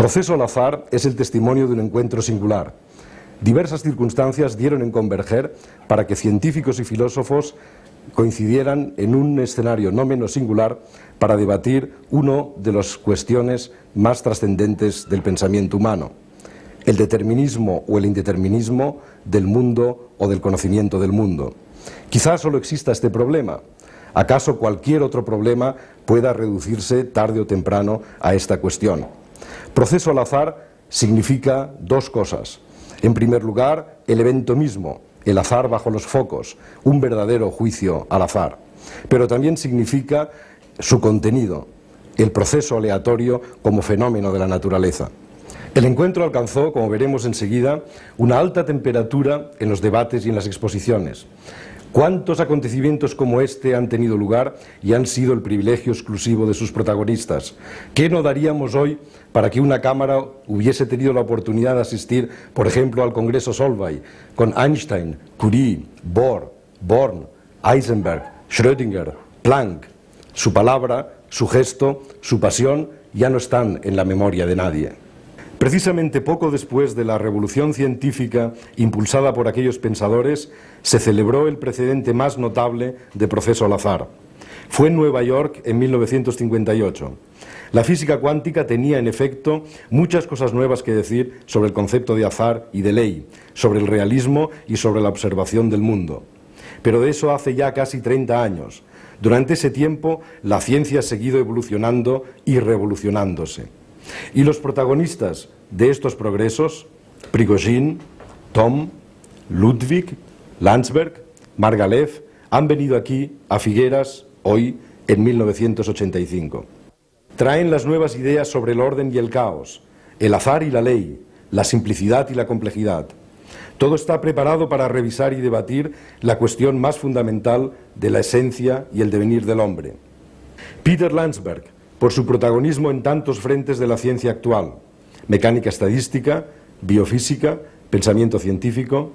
Proceso al azar es el testimonio de un encuentro singular. Diversas circunstancias dieron en converger para que científicos y filósofos coincidieran en un escenario no menos singular para debatir una de las cuestiones más trascendentes del pensamiento humano: el determinismo o el indeterminismo del mundo o del conocimiento del mundo. Quizás solo exista este problema. ¿Acaso cualquier otro problema pueda reducirse tarde o temprano a esta cuestión? Proceso al azar significa dos cosas. En primer lugar, el evento mismo, el azar bajo los focos, un verdadero juicio al azar. Pero también significa su contenido, el proceso aleatorio como fenómeno de la naturaleza. El encuentro alcanzó, como veremos enseguida, una alta temperatura en los debates y en las exposiciones. ¿Cuántos acontecimientos como este han tenido lugar y han sido el privilegio exclusivo de sus protagonistas? ¿Qué no daríamos hoy para que una Cámara hubiese tenido la oportunidad de asistir, por ejemplo, al Congreso Solvay, con Einstein, Curie, Bohr, Born, Heisenberg, Schrödinger, Planck? Su palabra, su gesto, su pasión ya no están en la memoria de nadie. Precisamente poco después de la revolución científica impulsada por aquellos pensadores, se celebró el precedente más notable de proceso al azar. Fue en Nueva York en 1958. La física cuántica tenía, en efecto, muchas cosas nuevas que decir sobre el concepto de azar y de ley, sobre el realismo y sobre la observación del mundo. Pero de eso hace ya casi 30 años. Durante ese tiempo, la ciencia ha seguido evolucionando y revolucionándose. Y los protagonistas de estos progresos, Prigogine, Tom, Ludwig, Landsberg, Margalef, han venido aquí a Figueras hoy en 1985. Traen las nuevas ideas sobre el orden y el caos, el azar y la ley, la simplicidad y la complejidad. Todo está preparado para revisar y debatir la cuestión más fundamental de la esencia y el devenir del hombre. Peter Landsberg, por su protagonismo en tantos frentes de la ciencia actual: mecánica estadística, biofísica, pensamiento científico.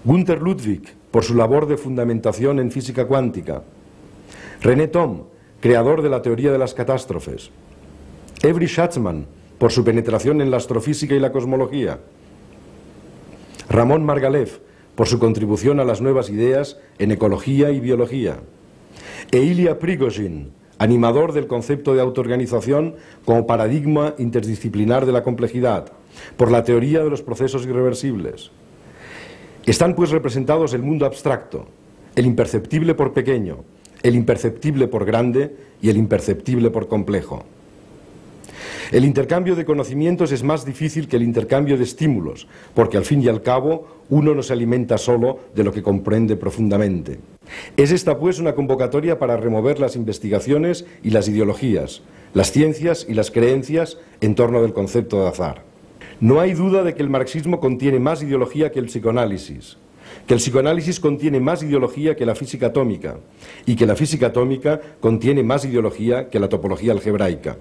Günther Ludwig, por su labor de fundamentación en física cuántica. René Thom, creador de la teoría de las catástrofes. Avery Schatzman, por su penetración en la astrofísica y la cosmología. Ramón Margalef, por su contribución a las nuevas ideas en ecología y biología. E Ilya Prigogine, animador del concepto de autoorganización como paradigma interdisciplinar de la complejidad, por la teoría de los procesos irreversibles. Están pues representados el mundo abstracto, el imperceptible por pequeño, el imperceptible por grande y el imperceptible por complejo. El intercambio de conocimientos es más difícil que el intercambio de estímulos, porque al fin y al cabo uno no se alimenta solo de lo que comprende profundamente. Es esta pues una convocatoria para remover las investigaciones y las ideologías, las ciencias y las creencias en torno del concepto de azar. No hay duda de que el marxismo contiene más ideología que el psicoanálisis, que el psicoanálisis contiene más ideología que la física atómica y que la física atómica contiene más ideología que la topología algebraica.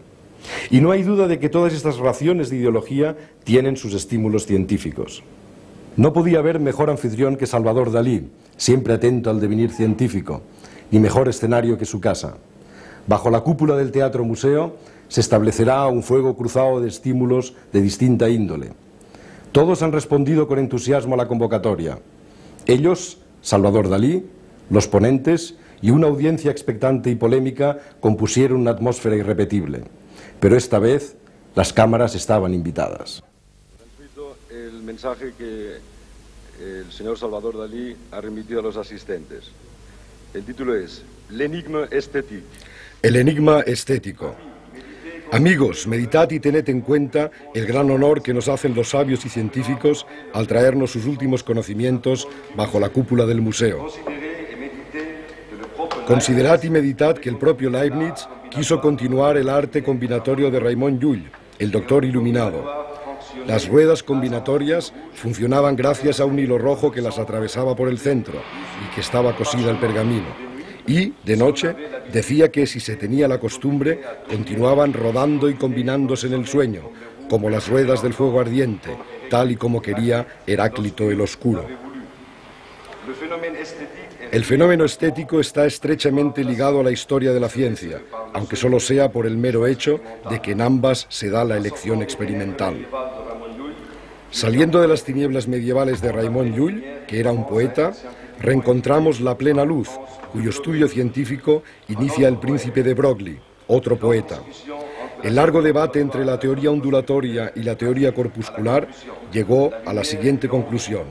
Y no hay duda de que todas estas raciones de ideología tienen sus estímulos científicos. No podía haber mejor anfitrión que Salvador Dalí, siempre atento al devenir científico, ni mejor escenario que su casa. Bajo la cúpula del Teatro Museo se establecerá un fuego cruzado de estímulos de distinta índole. Todos han respondido con entusiasmo a la convocatoria. Ellos, Salvador Dalí, los ponentes y una audiencia expectante y polémica compusieron una atmósfera irrepetible. Pero esta vez las cámaras estaban invitadas. Transmito el mensaje que el señor Salvador Dalí ha remitido a los asistentes. El título es L'Enigme esthétique. El enigma estético. Amigos, meditad y tened en cuenta el gran honor que nos hacen los sabios y científicos al traernos sus últimos conocimientos bajo la cúpula del museo. Considerad y meditad que el propio Leibniz quiso continuar el arte combinatorio de Raymond Lull, el doctor iluminado. Las ruedas combinatorias funcionaban gracias a un hilo rojo que las atravesaba por el centro y que estaba cosida al pergamino. Y, de noche, decía que si se tenía la costumbre, continuaban rodando y combinándose en el sueño, como las ruedas del fuego ardiente, tal y como quería Heráclito el Oscuro. El fenómeno estético está estrechamente ligado a la historia de la ciencia, aunque solo sea por el mero hecho de que en ambas se da la elección experimental. Saliendo de las tinieblas medievales de Raimon Llull, que era un poeta, reencontramos la plena luz, cuyo estudio científico inicia el Príncipe de Broglie, otro poeta. El largo debate entre la teoría ondulatoria y la teoría corpuscular llegó a la siguiente conclusión: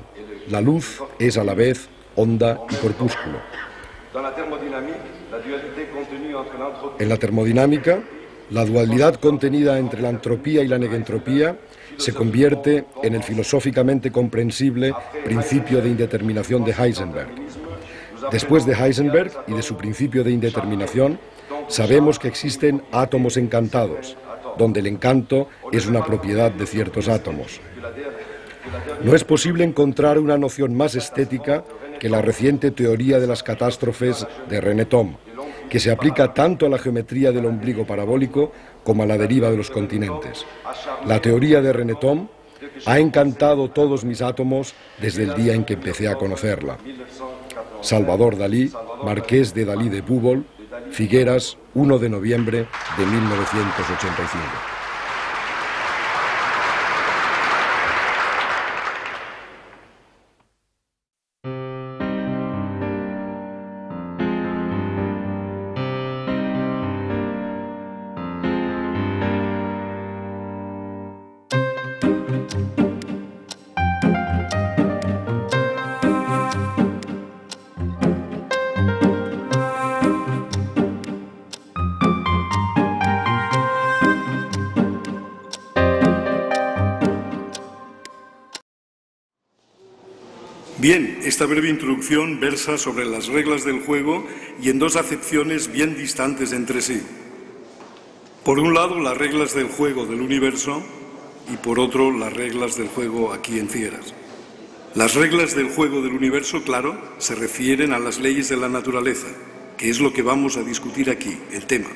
la luz es a la vez onda y corpúsculo. En la termodinámica, la dualidad contenida entre la entropía y la negentropía se convierte en el filosóficamente comprensible principio de indeterminación de Heisenberg. Después de Heisenberg y de su principio de indeterminación, sabemos que existen átomos encantados, donde el encanto es una propiedad de ciertos átomos. No es posible encontrar una noción más estética que la reciente teoría de las catástrofes de René Thom, que se aplica tanto a la geometría del ombligo parabólico como a la deriva de los continentes. La teoría de René Thom ha encantado todos mis átomos desde el día en que empecé a conocerla. Salvador Dalí, Marqués de Dalí de Púbol, Figueras, 1 de noviembre de 1985. Bien, esta breve introducción versa sobre las reglas del juego y en dos acepciones bien distantes entre sí. Por un lado, las reglas del juego del universo y por otro, las reglas del juego aquí en Figueras. Las reglas del juego del universo, claro, se refieren a las leyes de la naturaleza, que es lo que vamos a discutir aquí, el tema.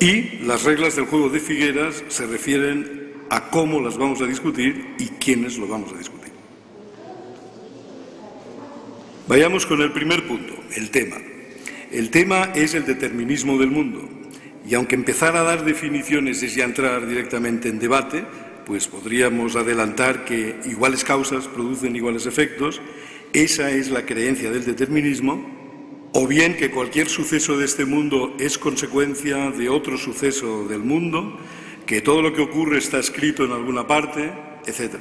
Y las reglas del juego de Figueras se refieren a cómo las vamos a discutir y quiénes lo vamos a discutir. Vayamos con el primer punto, el tema. El tema es el determinismo del mundo. Y aunque empezar a dar definiciones es ya entrar directamente en debate, pues podríamos adelantar que iguales causas producen iguales efectos. Esa es la creencia del determinismo, o bien que cualquier suceso de este mundo es consecuencia de otro suceso del mundo, que todo lo que ocurre está escrito en alguna parte, etc.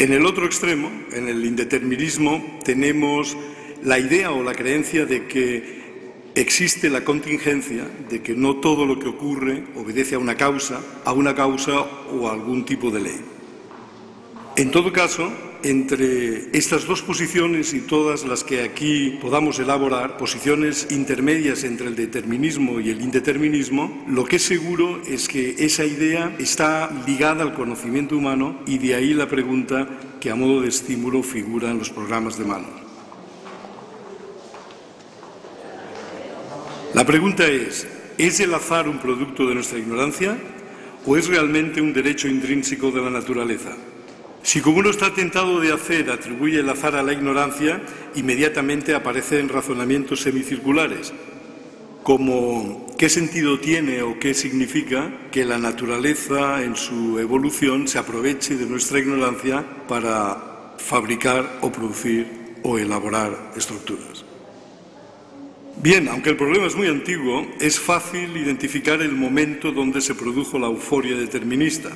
En el otro extremo, en el indeterminismo, tenemos la idea o la creencia de que existe la contingencia, de que no todo lo que ocurre obedece a una causa o a algún tipo de ley. En todo caso, entre estas dos posiciones y todas las que aquí podamos elaborar, posiciones intermedias entre el determinismo y el indeterminismo, lo que es seguro es que esa idea está ligada al conocimiento humano y de ahí la pregunta que a modo de estímulo figura en los programas de Manos. La pregunta ¿es el azar un producto de nuestra ignorancia o es realmente un derecho intrínseco de la naturaleza? Si, como uno está tentado de hacer, atribuye el azar a la ignorancia, inmediatamente aparecen razonamientos semicirculares, como ¿qué sentido tiene o qué significa que la naturaleza en su evolución se aproveche de nuestra ignorancia para fabricar o producir o elaborar estructuras? Bien, aunque el problema es muy antiguo, es fácil identificar el momento donde se produjo la euforia determinista.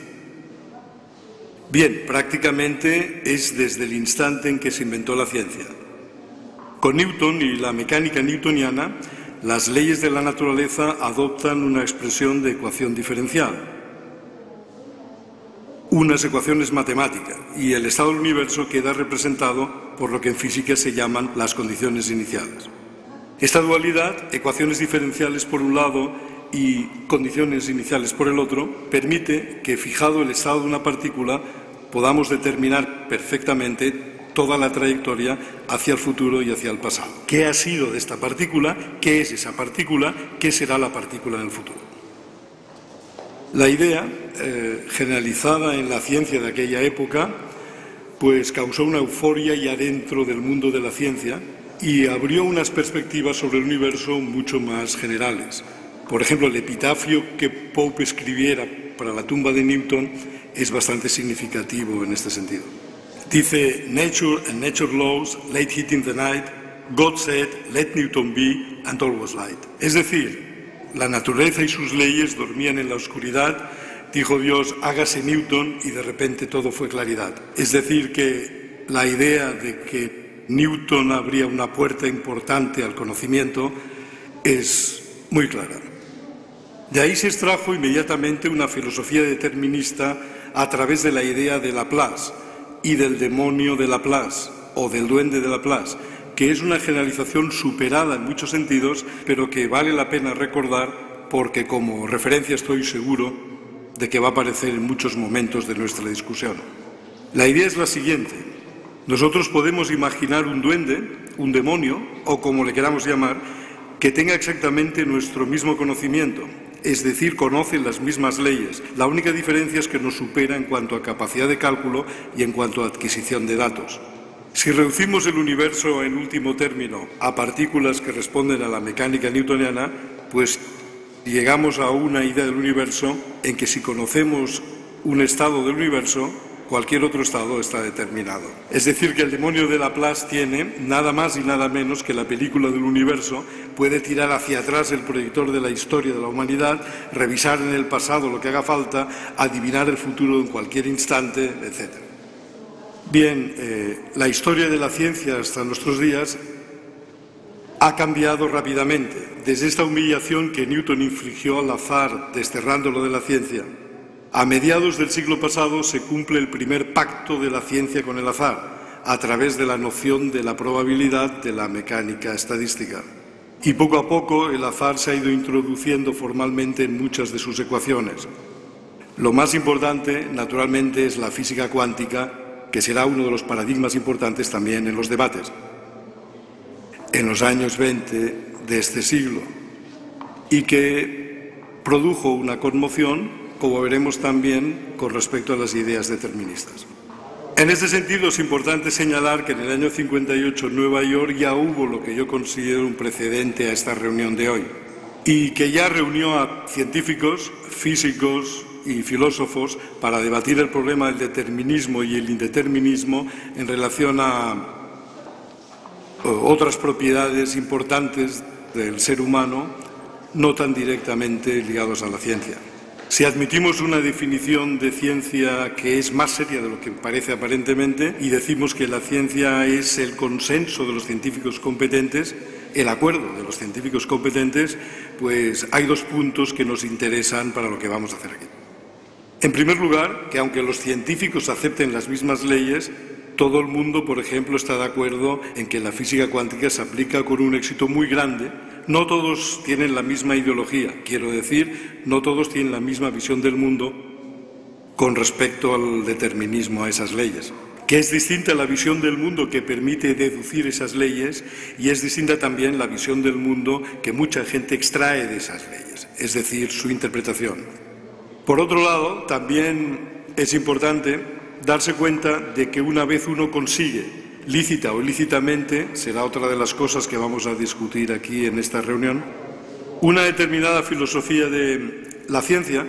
Bien, prácticamente es desde el instante en que se inventó la ciencia. Con Newton y la mecánica newtoniana, las leyes de la naturaleza adoptan una expresión de ecuación diferencial, unas ecuaciones matemáticas, y el estado del universo queda representado por lo que en física se llaman las condiciones iniciales. Esta dualidad, ecuaciones diferenciales por un lado y condiciones iniciales por el otro, permite que, fijado el estado de una partícula, podamos determinar perfectamente toda la trayectoria hacia el futuro y hacia el pasado. ¿Qué ha sido de esta partícula? ¿Qué es esa partícula? ¿Qué será la partícula en el futuro? La idea, generalizada en la ciencia de aquella época, pues causó una euforia ya dentro del mundo de la ciencia y abrió unas perspectivas sobre el universo mucho más generales. Por ejemplo, el epitafio que Pope escribiera para la tumba de Newton es bastante significativo en este sentido. Dice: Nature and nature laws, late hit in the night, God said, let Newton be, and all was light. Es decir, la naturaleza y sus leyes dormían en la oscuridad, dijo Dios, hágase Newton, y de repente todo fue claridad. Es decir, que la idea de que Newton abría una puerta importante al conocimiento es muy clara. De ahí se extrajo inmediatamente una filosofía determinista a través de la idea de Laplace y del demonio de Laplace o del duende de Laplace, que es una generalización superada en muchos sentidos, pero que vale la pena recordar porque como referencia estoy seguro de que va a aparecer en muchos momentos de nuestra discusión. La idea es la siguiente: nosotros podemos imaginar un duende, un demonio, o como le queramos llamar, que tenga exactamente nuestro mismo conocimiento, es decir, conoce las mismas leyes. La única diferencia es que nos supera en cuanto a capacidad de cálculo y en cuanto a adquisición de datos. Si reducimos el universo en último término a partículas que responden a la mecánica newtoniana, pues llegamos a una idea del universo en que si conocemos un estado del universo, cualquier otro estado está determinado. Es decir, que el demonio de Laplace tiene nada más y nada menos que la película del universo, puede tirar hacia atrás el proyector de la historia de la humanidad, revisar en el pasado lo que haga falta, adivinar el futuro en cualquier instante, etc. Bien, la historia de la ciencia hasta nuestros días ha cambiado rápidamente, desde esta humillación que Newton infligió al azar, desterrándolo de la ciencia. A mediados del siglo pasado se cumple el primer pacto de la ciencia con el azar, a través de la noción de la probabilidad de la mecánica estadística. Y poco a poco el azar se ha ido introduciendo formalmente en muchas de sus ecuaciones. Lo más importante, naturalmente, es la física cuántica, que será uno de los paradigmas importantes también en los debates. En los años 20 de este siglo, y que produjo una conmoción, como veremos también, con respecto a las ideas deterministas. En este sentido, es importante señalar que en el año 58 en Nueva York ya hubo lo que yo considero un precedente a esta reunión de hoy, y que ya reunió a científicos, físicos y filósofos para debatir el problema del determinismo y el indeterminismo en relación a otras propiedades importantes del ser humano, no tan directamente ligados a la ciencia. Si admitimos una definición de ciencia que es más seria de lo que parece aparentemente y decimos que la ciencia es el consenso de los científicos competentes, el acuerdo de los científicos competentes, pues hay dos puntos que nos interesan para lo que vamos a hacer aquí. En primer lugar, que aunque los científicos acepten las mismas leyes, todo el mundo, por ejemplo, está de acuerdo en que la física cuántica se aplica con un éxito muy grande. No todos tienen la misma ideología, quiero decir, no todos tienen la misma visión del mundo con respecto al determinismo, a esas leyes, que es distinta a la visión del mundo que permite deducir esas leyes y es distinta también la visión del mundo que mucha gente extrae de esas leyes, es decir, su interpretación. Por otro lado, también es importante darse cuenta de que una vez uno consigue, lícita o ilícitamente, será otra de las cosas que vamos a discutir aquí en esta reunión, una determinada filosofía de la ciencia,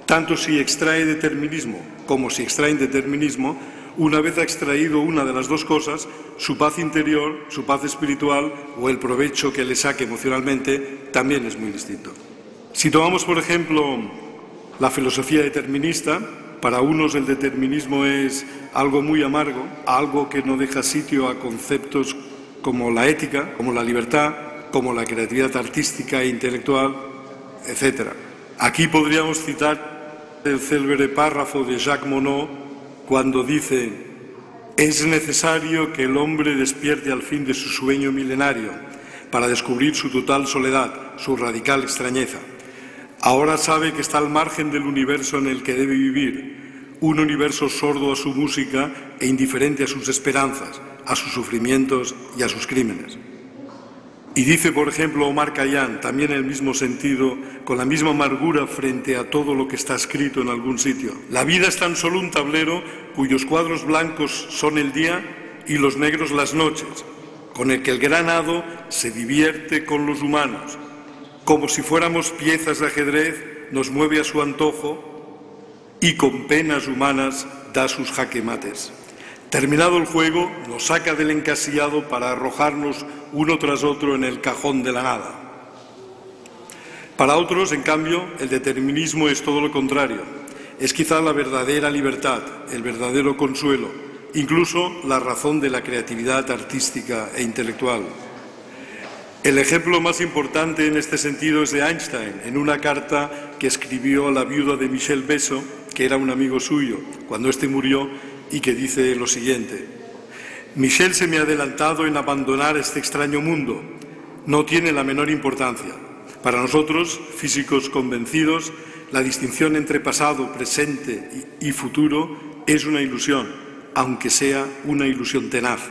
tanto si extrae determinismo como si extrae indeterminismo, una vez ha extraído una de las dos cosas, su paz interior, su paz espiritual o el provecho que le saque emocionalmente, también es muy distinto. Si tomamos, por ejemplo, la filosofía determinista, para unos el determinismo es algo muy amargo, algo que no deja sitio a conceptos como la ética, como la libertad, como la creatividad artística e intelectual, etc. Aquí podríamos citar el célebre párrafo de Jacques Monod cuando dice: es necesario que el hombre despierte al fin de su sueño milenario para descubrir su total soledad, su radical extrañeza. Ahora sabe que está al margen del universo en el que debe vivir, un universo sordo a su música e indiferente a sus esperanzas, a sus sufrimientos y a sus crímenes. Y dice, por ejemplo, Omar Khayyam, también en el mismo sentido, con la misma amargura frente a todo lo que está escrito en algún sitio: la vida es tan solo un tablero cuyos cuadros blancos son el día y los negros las noches, con el que el gran hado se divierte con los humanos. Como si fuéramos piezas de ajedrez, nos mueve a su antojo y con penas humanas da sus jaque mates. Terminado el juego, nos saca del encasillado para arrojarnos uno tras otro en el cajón de la nada. Para otros, en cambio, el determinismo es todo lo contrario. Es quizá la verdadera libertad, el verdadero consuelo, incluso la razón de la creatividad artística e intelectual. El ejemplo más importante en este sentido es de Einstein, en una carta que escribió a la viuda de Michel Besso, que era un amigo suyo, cuando éste murió, y que dice lo siguiente: Michel se me ha adelantado en abandonar este extraño mundo. No tiene la menor importancia. Para nosotros, físicos convencidos, la distinción entre pasado, presente y futuro es una ilusión, aunque sea una ilusión tenaz.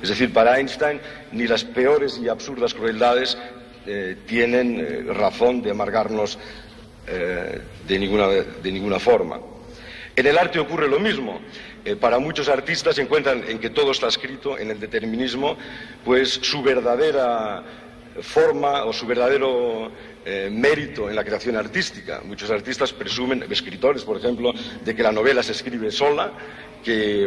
Es decir, para Einstein ni las peores y absurdas crueldades tienen razón de amargarnos de ninguna forma. En el arte ocurre lo mismo. Para muchos artistas se encuentran en que todo está escrito en el determinismo, pues su verdadera forma o su verdadero mérito en la creación artística. Muchos artistas presumen, escritores por ejemplo, de que la novela se escribe sola,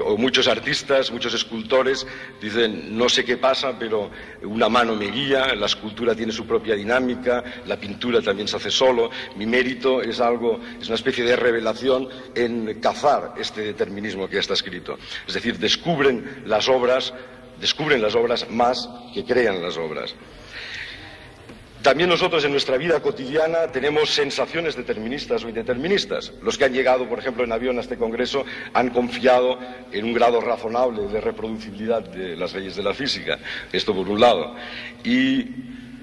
o muchos artistas, muchos escultores dicen: no sé qué pasa, pero una mano me guía, la escultura tiene su propia dinámica, la pintura también se hace solo, mi mérito es una especie de revelación en cazar este determinismo que ya está escrito. Es decir, descubren las obras más que crean las obras. También nosotros en nuestra vida cotidiana tenemos sensaciones deterministas o indeterministas. Los que han llegado, por ejemplo, en avión a este congreso han confiado en un grado razonable de reproducibilidad de las leyes de la física. Esto por un lado. Y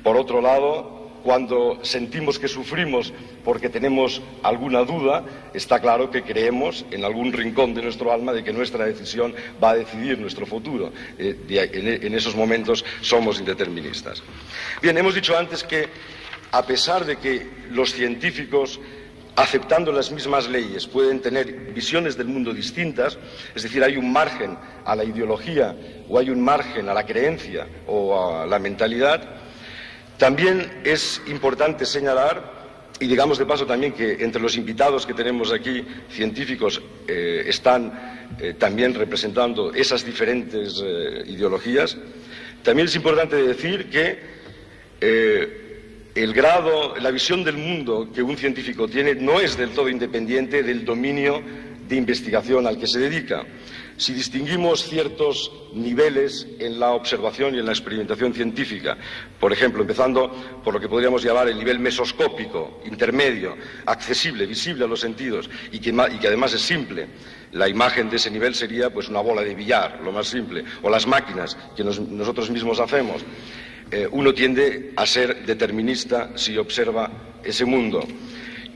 por otro lado, cuando sentimos que sufrimos porque tenemos alguna duda, está claro que creemos en algún rincón de nuestro alma de que nuestra decisión va a decidir nuestro futuro. En esos momentos somos indeterministas. Bien, hemos dicho antes que, a pesar de que los científicos, aceptando las mismas leyes, pueden tener visiones del mundo distintas, es decir, hay un margen a la ideología o hay un margen a la creencia o a la mentalidad, también es importante señalar, y digamos de paso también que entre los invitados que tenemos aquí, científicos, están también representando esas diferentes ideologías, también es importante decir que el grado, la visión del mundo que un científico tiene no es del todo independiente del dominio de investigación al que se dedica. Si distinguimos ciertos niveles en la observación y en la experimentación científica, por ejemplo, empezando por lo que podríamos llamar el nivel mesoscópico, intermedio, accesible, visible a los sentidos y que además es simple, la imagen de ese nivel sería pues una bola de billar, lo más simple, o las máquinas que nosotros mismos hacemos. Uno tiende a ser determinista si observa ese mundo.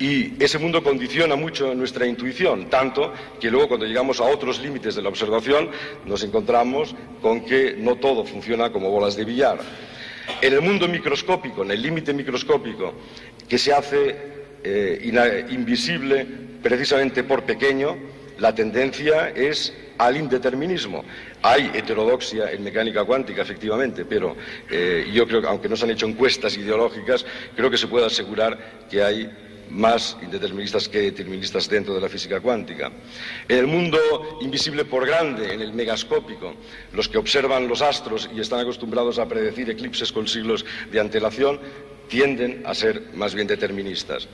Y ese mundo condiciona mucho nuestra intuición, tanto que luego cuando llegamos a otros límites de la observación nos encontramos con que no todo funciona como bolas de billar. En el mundo microscópico, en el límite microscópico, que se hace invisible precisamente por pequeño, la tendencia es al indeterminismo. Hay heterodoxia en mecánica cuántica, efectivamente, pero yo creo que, aunque no se han hecho encuestas ideológicas, creo que se puede asegurar que hay más indeterministas que deterministas dentro de la física cuántica. En el mundo invisible por grande, en el megascópico, los que observan los astros y están acostumbrados a predecir eclipses con siglos de antelación tienden a ser más bien deterministas.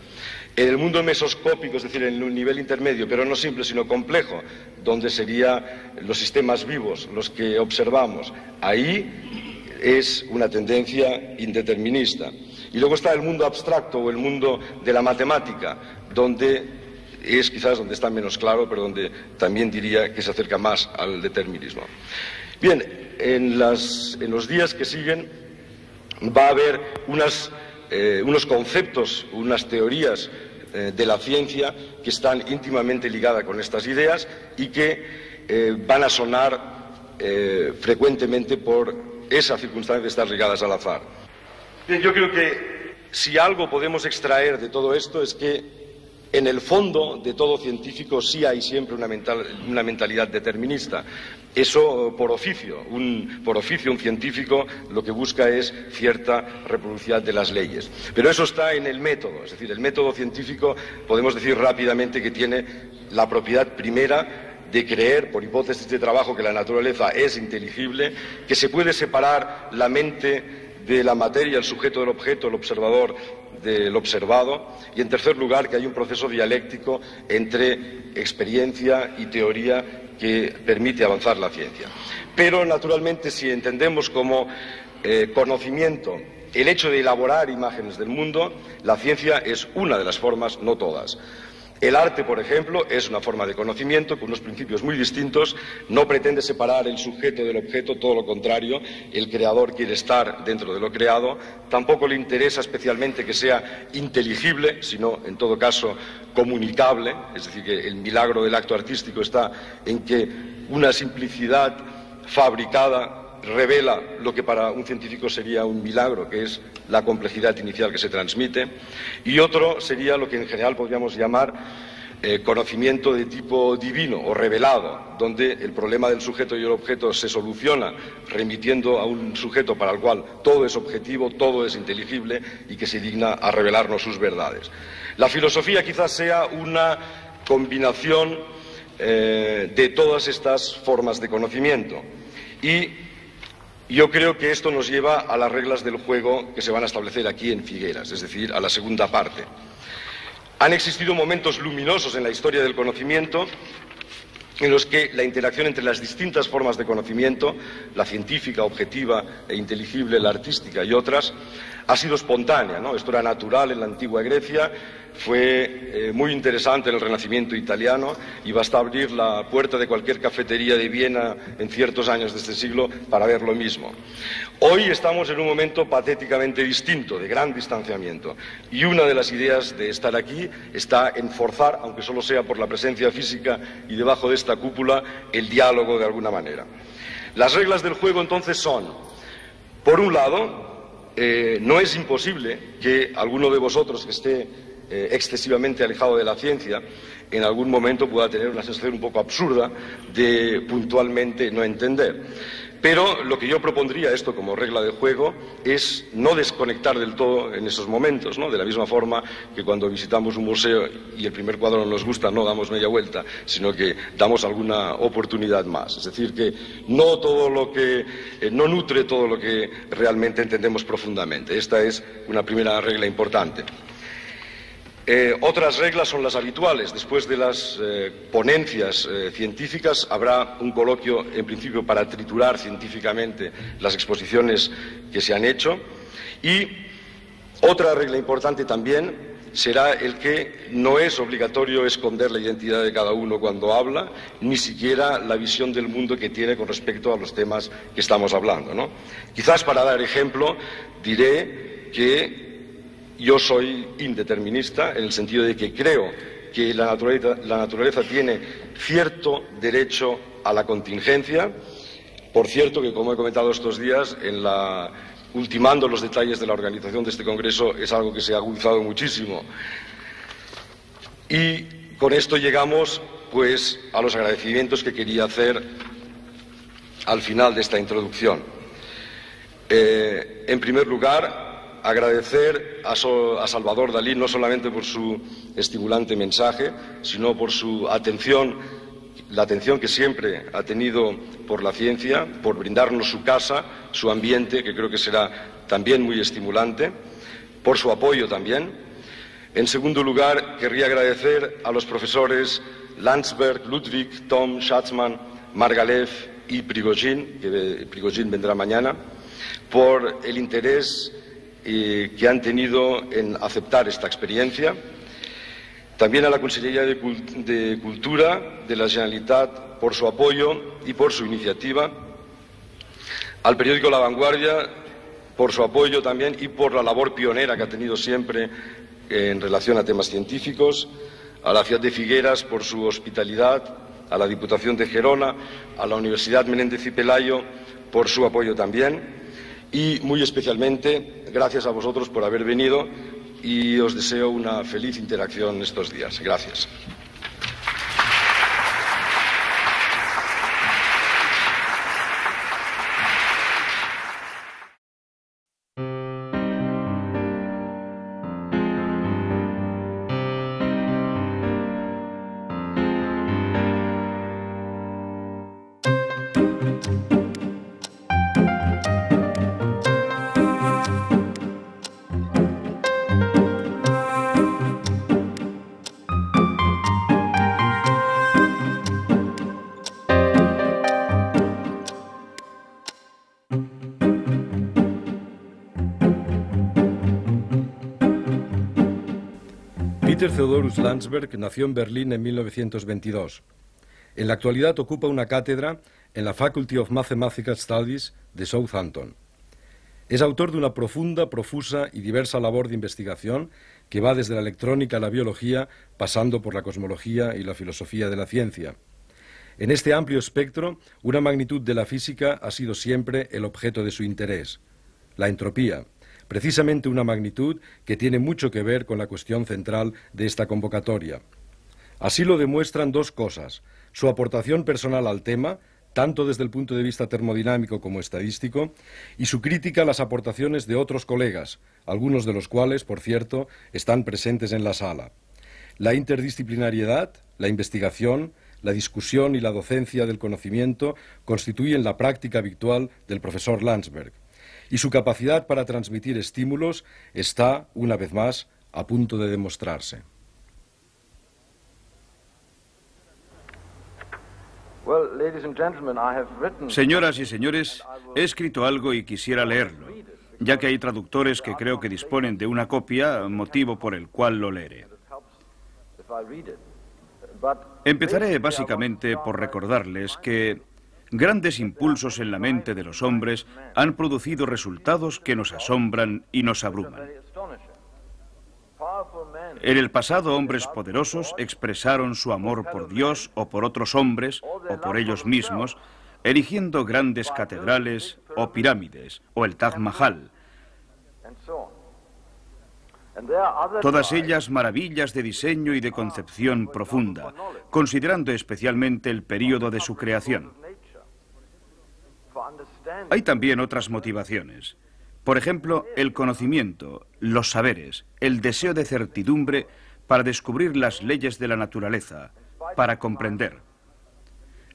En el mundo mesoscópico, es decir, en un nivel intermedio, pero no simple sino complejo, donde serían los sistemas vivos los que observamos, ahí es una tendencia indeterminista. Y luego está el mundo abstracto o el mundo de la matemática, donde es quizás donde está menos claro, pero donde también diría que se acerca más al determinismo. Bien, en los días que siguen va a haber unos conceptos, unas teorías de la ciencia que están íntimamente ligadas con estas ideas y que van a sonar frecuentemente por esa circunstancia de estar ligadas al azar. Bien, yo creo que si algo podemos extraer de todo esto es que en el fondo de todo científico sí hay siempre una mentalidad determinista. Eso por oficio. Un científico lo que busca es cierta reproducibilidad de las leyes. Pero eso está en el método. Es decir, el método científico podemos decir rápidamente que tiene la propiedad primera de creer, por hipótesis de trabajo, que la naturaleza es inteligible, que se puede separar la mente de la materia, el sujeto del objeto, el observador del observado, y en tercer lugar que hay un proceso dialéctico entre experiencia y teoría que permite avanzar la ciencia. Pero naturalmente si entendemos como conocimiento el hecho de elaborar imágenes del mundo, la ciencia es una de las formas, no todas. El arte, por ejemplo, es una forma de conocimiento con unos principios muy distintos, no pretende separar el sujeto del objeto, todo lo contrario, el creador quiere estar dentro de lo creado, tampoco le interesa especialmente que sea inteligible, sino, en todo caso, comunicable, es decir, que el milagro del acto artístico está en que una simplicidad fabricada revela lo que para un científico sería un milagro, que es la complejidad inicial que se transmite, y otro sería lo que en general podríamos llamar conocimiento de tipo divino o revelado, donde el problema del sujeto y el objeto se soluciona remitiendo a un sujeto para el cual todo es objetivo, todo es inteligible y que se digna a revelarnos sus verdades. La filosofía quizás sea una combinación de todas estas formas de conocimiento, y yo creo que esto nos lleva a las reglas del juego que se van a establecer aquí en Figueras, es decir, a la segunda parte. Han existido momentos luminosos en la historia del conocimiento en los que la interacción entre las distintas formas de conocimiento, la científica, objetiva e inteligible, la artística y otras, ha sido espontánea, ¿no? Esto era natural en la antigua Grecia, fue muy interesante en el Renacimiento italiano y basta abrir la puerta de cualquier cafetería de Viena en ciertos años de este siglo para ver lo mismo. Hoy estamos en un momento patéticamente distinto, de gran distanciamiento, y una de las ideas de estar aquí está en forzar, aunque solo sea por la presencia física y debajo de esta cúpula, el diálogo de alguna manera. Las reglas del juego entonces son, por un lado, no es imposible que alguno de vosotros que esté excesivamente alejado de la ciencia en algún momento pueda tener una sensación un poco absurda de puntualmente no entender. Pero lo que yo propondría, esto como regla de juego, es no desconectar del todo en esos momentos, ¿no? De la misma forma que cuando visitamos un museo y el primer cuadro no nos gusta, no damos media vuelta, sino que damos alguna oportunidad más. Es decir, que no todo lo que no nutre todo lo que realmente entendemos profundamente. Esta es una primera regla importante. Otras reglas son las habituales. Después de las ponencias científicas habrá un coloquio, en principio, para triturar científicamente las exposiciones que se han hecho. Y otra regla importante también será el que no es obligatorio esconder la identidad de cada uno cuando habla, ni siquiera la visión del mundo que tiene con respecto a los temas que estamos hablando, ¿no? Quizás para dar ejemplo diré que yo soy indeterminista en el sentido de que creo que la naturaleza tiene cierto derecho a la contingencia. Por cierto, que como he comentado estos días, ultimando los detalles de la organización de este congreso, es algo que se ha agudizado muchísimo. Y con esto llegamos, pues, a los agradecimientos que quería hacer al final de esta introducción. En primer lugar, agradecer a Salvador Dalí no solamente por su estimulante mensaje, sino por su atención, la atención que siempre ha tenido por la ciencia, por brindarnos su casa, su ambiente, que creo que será también muy estimulante, por su apoyo también. En segundo lugar, querría agradecer a los profesores Landsberg, Ludwig, Tom, Schatzman, Margalev y Prigogine, que Prigogine vendrá mañana, por el interés que han tenido en aceptar esta experiencia. También a la Consellería de Cultura de la Generalitat por su apoyo y por su iniciativa. Al periódico La Vanguardia por su apoyo también y por la labor pionera que ha tenido siempre en relación a temas científicos. A la ciudad de Figueras por su hospitalidad. A la Diputación de Gerona. A la Universidad Menéndez y Pelayo por su apoyo también. Y muy especialmente, gracias a vosotros por haber venido y os deseo una feliz interacción estos días. Gracias. Peter Theodorus Landsberg nació en Berlín en 1922. En la actualidad ocupa una cátedra en la Faculty of Mathematical Studies de Southampton. Es autor de una profunda, profusa y diversa labor de investigación que va desde la electrónica a la biología, pasando por la cosmología y la filosofía de la ciencia. En este amplio espectro, una magnitud de la física ha sido siempre el objeto de su interés: la entropía. Precisamente una magnitud que tiene mucho que ver con la cuestión central de esta convocatoria. Así lo demuestran dos cosas: su aportación personal al tema, tanto desde el punto de vista termodinámico como estadístico, y su crítica a las aportaciones de otros colegas, algunos de los cuales, por cierto, están presentes en la sala. La interdisciplinariedad, la investigación, la discusión y la docencia del conocimiento constituyen la práctica habitual del profesor Landsberg. Y su capacidad para transmitir estímulos está, una vez más, a punto de demostrarse. Señoras y señores, he escrito algo y quisiera leerlo, ya que hay traductores que creo que disponen de una copia, motivo por el cual lo leeré. Empezaré básicamente por recordarles que grandes impulsos en la mente de los hombres han producido resultados que nos asombran y nos abruman. En el pasado, hombres poderosos expresaron su amor por Dios o por otros hombres o por ellos mismos, erigiendo grandes catedrales o pirámides o el Taj Mahal. Todas ellas maravillas de diseño y de concepción profunda, considerando especialmente el período de su creación. Hay también otras motivaciones. Por ejemplo, el conocimiento, los saberes, el deseo de certidumbre para descubrir las leyes de la naturaleza, para comprender.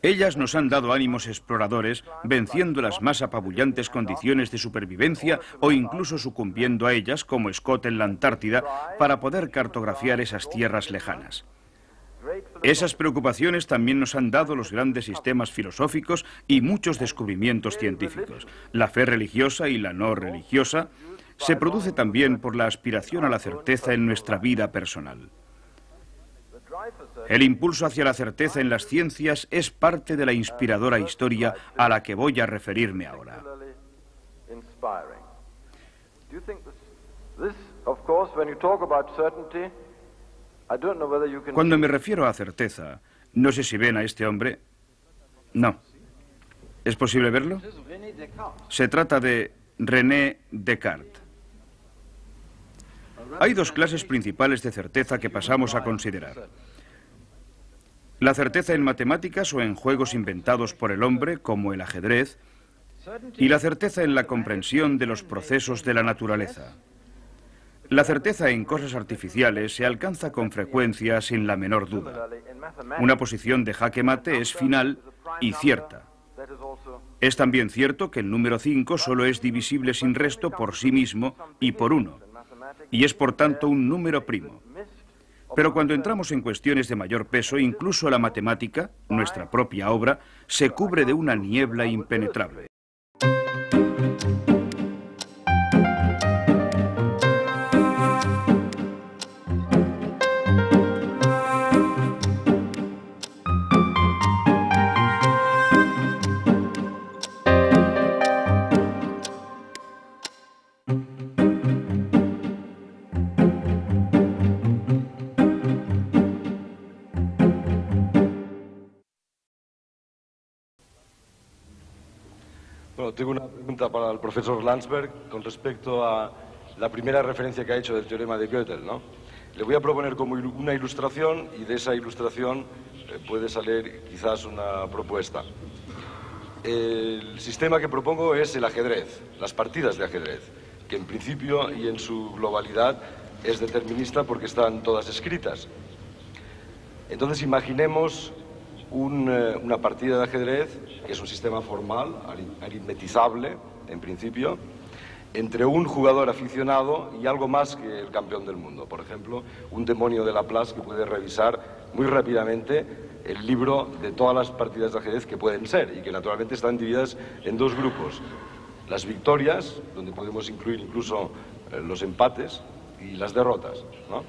Ellas nos han dado ánimos exploradores, venciendo las más apabullantes condiciones de supervivencia o incluso sucumbiendo a ellas, como Scott en la Antártida, para poder cartografiar esas tierras lejanas. Esas preocupaciones también nos han dado los grandes sistemas filosóficos y muchos descubrimientos científicos. La fe religiosa y la no religiosa se produce también por la aspiración a la certeza en nuestra vida personal. El impulso hacia la certeza en las ciencias es parte de la inspiradora historia a la que voy a referirme ahora. Cuando me refiero a certeza, no sé si ven a este hombre. No. ¿Es posible verlo? Se trata de René Descartes. Hay dos clases principales de certeza que pasamos a considerar: la certeza en matemáticas o en juegos inventados por el hombre, como el ajedrez, y la certeza en la comprensión de los procesos de la naturaleza. La certeza en cosas artificiales se alcanza con frecuencia sin la menor duda. Una posición de jaque mate es final y cierta. Es también cierto que el número 5 solo es divisible sin resto por sí mismo y por 1, y es por tanto un número primo. Pero cuando entramos en cuestiones de mayor peso, incluso la matemática, nuestra propia obra, se cubre de una niebla impenetrable. Bueno, tengo una pregunta para el profesor Landsberg con respecto a la primera referencia que ha hecho del teorema de Gödel, ¿no? Le voy a proponer como una ilustración y de esa ilustración puede salir quizás una propuesta. El sistema que propongo es el ajedrez, las partidas de ajedrez, que en principio y en su globalidad es determinista porque están todas escritas. Entonces imaginemos una partida de ajedrez, que es un sistema formal, aritmetizable en principio, entre un jugador aficionado y algo más que el campeón del mundo. Por ejemplo, un demonio de Laplace que puede revisar muy rápidamente el libro de todas las partidas de ajedrez que pueden ser y que naturalmente están divididas en dos grupos. Las victorias, donde podemos incluir incluso los empates, y las derrotas, ¿no?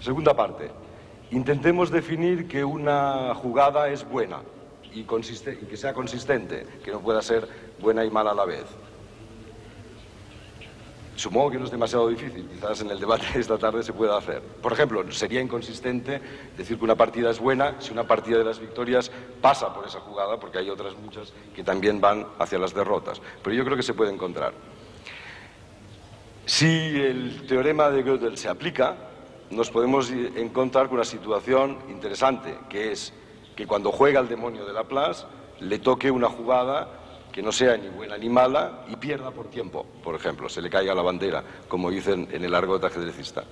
Segunda parte. Intentemos definir que una jugada es buena y que sea consistente, que no pueda ser buena y mala a la vez. Supongo que no es demasiado difícil, quizás en el debate de esta tarde se pueda hacer. Por ejemplo, sería inconsistente decir que una partida es buena si una partida de las victorias pasa por esa jugada, porque hay otras muchas que también van hacia las derrotas. Pero yo creo que se puede encontrar. Si el teorema de Gödel se aplica, nos podemos encontrar con una situación interesante, que es que cuando juega el demonio de Laplace, le toque una jugada que no sea ni buena ni mala y pierda por tiempo, por ejemplo, se le caiga la bandera, como dicen en el argot ajedrecista.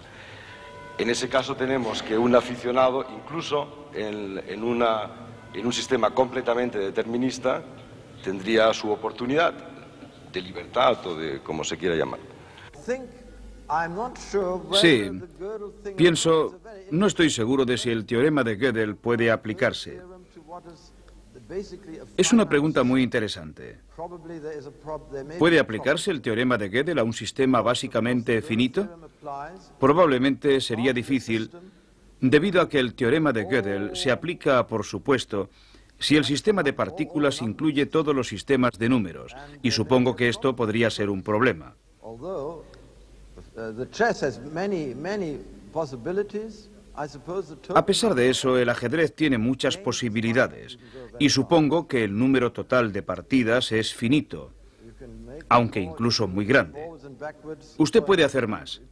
En ese caso tenemos que un aficionado, incluso en un sistema completamente determinista, tendría su oportunidad de libertad o de como se quiera llamar. Sí, pienso, no estoy seguro de si el teorema de Gödel puede aplicarse. Es una pregunta muy interesante. ¿Puede aplicarse el teorema de Gödel a un sistema básicamente finito? Probablemente sería difícil, debido a que el teorema de Gödel se aplica, por supuesto, si el sistema de partículas incluye todos los sistemas de números, y supongo que esto podría ser un problema. A pesar de eso, el ajedrez tiene muchas posibilidades y supongo que el número total de partidas es finito, aunque incluso muy grande. Usted puede hacer más.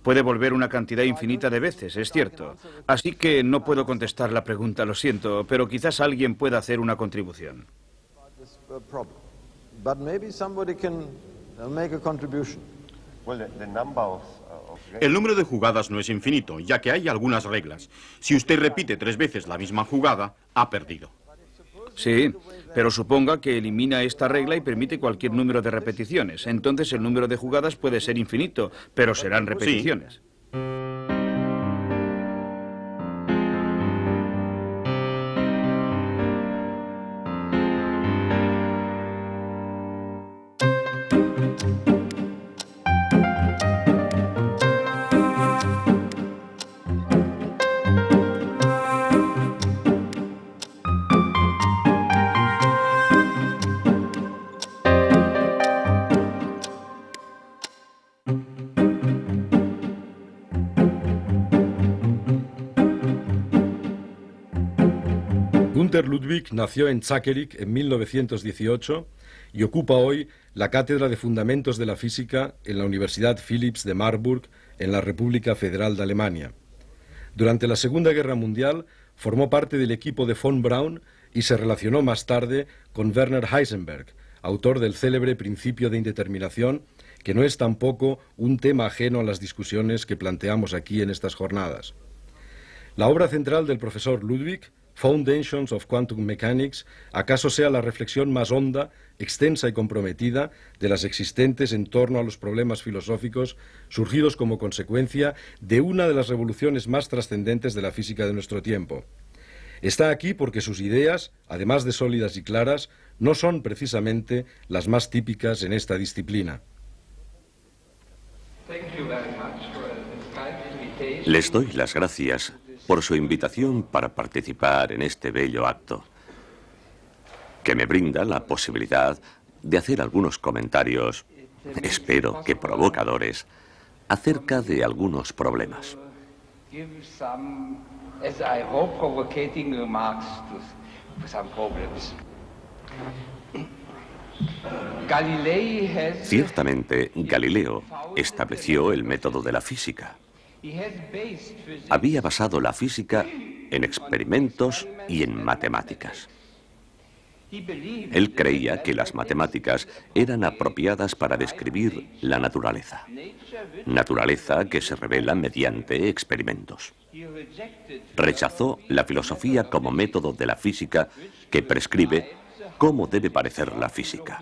Puede volver una cantidad infinita de veces, es cierto. Así que no puedo contestar la pregunta, lo siento, pero quizás alguien pueda hacer una contribución. El número de jugadas no es infinito, ya que hay algunas reglas. Si usted repite 3 veces la misma jugada, ha perdido. Sí, pero suponga que elimina esta regla y permite cualquier número de repeticiones. Entonces el número de jugadas puede ser infinito, pero serán repeticiones. Sí. Günter Ludwig nació en Zakerik en 1918 y ocupa hoy la Cátedra de Fundamentos de la Física en la Universidad Philipps de Marburg, en la República Federal de Alemania. Durante la Segunda Guerra Mundial formó parte del equipo de von Braun y se relacionó más tarde con Werner Heisenberg, autor del célebre principio de indeterminación, que no es tampoco un tema ajeno a las discusiones que planteamos aquí en estas jornadas. La obra central del profesor Ludwig, Foundations of Quantum Mechanics, acaso sea la reflexión más honda, extensa y comprometida de las existentes en torno a los problemas filosóficos surgidos como consecuencia de una de las revoluciones más trascendentes de la física de nuestro tiempo. Está aquí porque sus ideas, además de sólidas y claras, no son precisamente las más típicas en esta disciplina. Les doy las gracias por su invitación para participar en este bello acto, que me brinda la posibilidad de hacer algunos comentarios, espero que provocadores, acerca de algunos problemas. Ciertamente, Galileo estableció el método de la física. Había basado la física en experimentos y en matemáticas. Él creía que las matemáticas eran apropiadas para describir la naturaleza. Naturaleza que se revela mediante experimentos. Rechazó la filosofía como método de la física que prescribe cómo debe parecer la física.